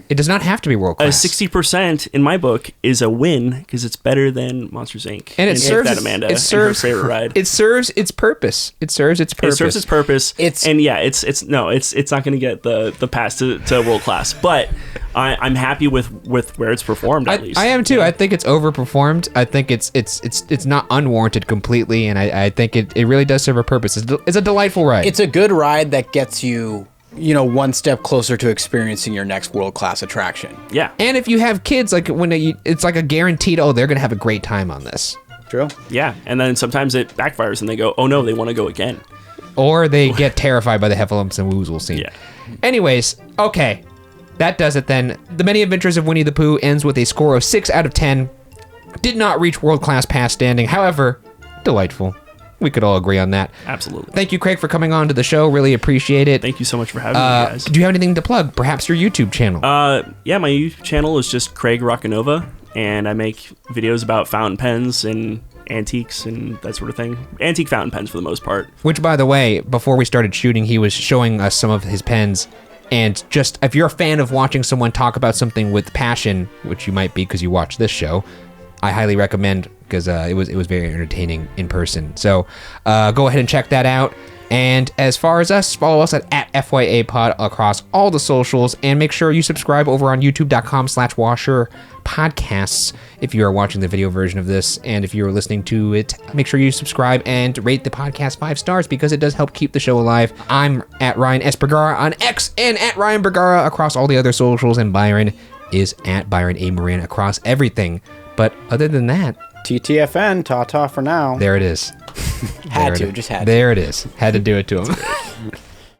It does not have to be world class. 60% in my book is a win because it's better than Monsters Inc. And it serves that Amanda. It serves her favorite ride. It serves its purpose. It's not going to get the pass to world class, but I'm happy with where it's performed. At least I am too. Yeah. I think it's overperformed. I think it's not unwarranted completely, and I think it really does serve a purpose. It's a delightful ride. It's a good ride that gets you one step closer to experiencing your next world-class attraction. Yeah. And if you have kids, like it's like a guaranteed, they're going to have a great time on this. True. Yeah. And then sometimes it backfires and they go, oh no, they want to go again. Or they get terrified by the Heffalumps and Woozle scene. Yeah. Anyways, okay. That does it then. The Many Adventures of Winnie the Pooh ends with a score of 6 out of 10. Did not reach world-class pass standing. However, delightful. We could all agree on that. Absolutely. Thank you, Craig, for coming on to the show. Really appreciate it. Thank you so much for having me, guys. Do you have anything to plug? Perhaps your YouTube channel? Yeah, my YouTube channel is just Craig Roccanova, and I make videos about fountain pens and antiques and that sort of thing. Antique fountain pens for the most part. Which, by the way, before we started shooting, he was showing us some of his pens. And just, if you're a fan of watching someone talk about something with passion, which you might be because you watch this show, I highly recommend, because it was very entertaining in person. So go ahead and check that out. And as far as us, follow us at FYAPod across all the socials, and make sure you subscribe over on youtube.com/Washer Podcasts if you are watching the video version of this. And if you're listening to it, make sure you subscribe and rate the podcast 5 stars because it does help keep the show alive. I'm at Ryan S. Bergara on X and at Ryan Bergara across all the other socials, and Byron is at Byron A. Marin across everything. But other than that, TTFN, ta-ta for now. there it is. Had to. There it is. Had to do it to him.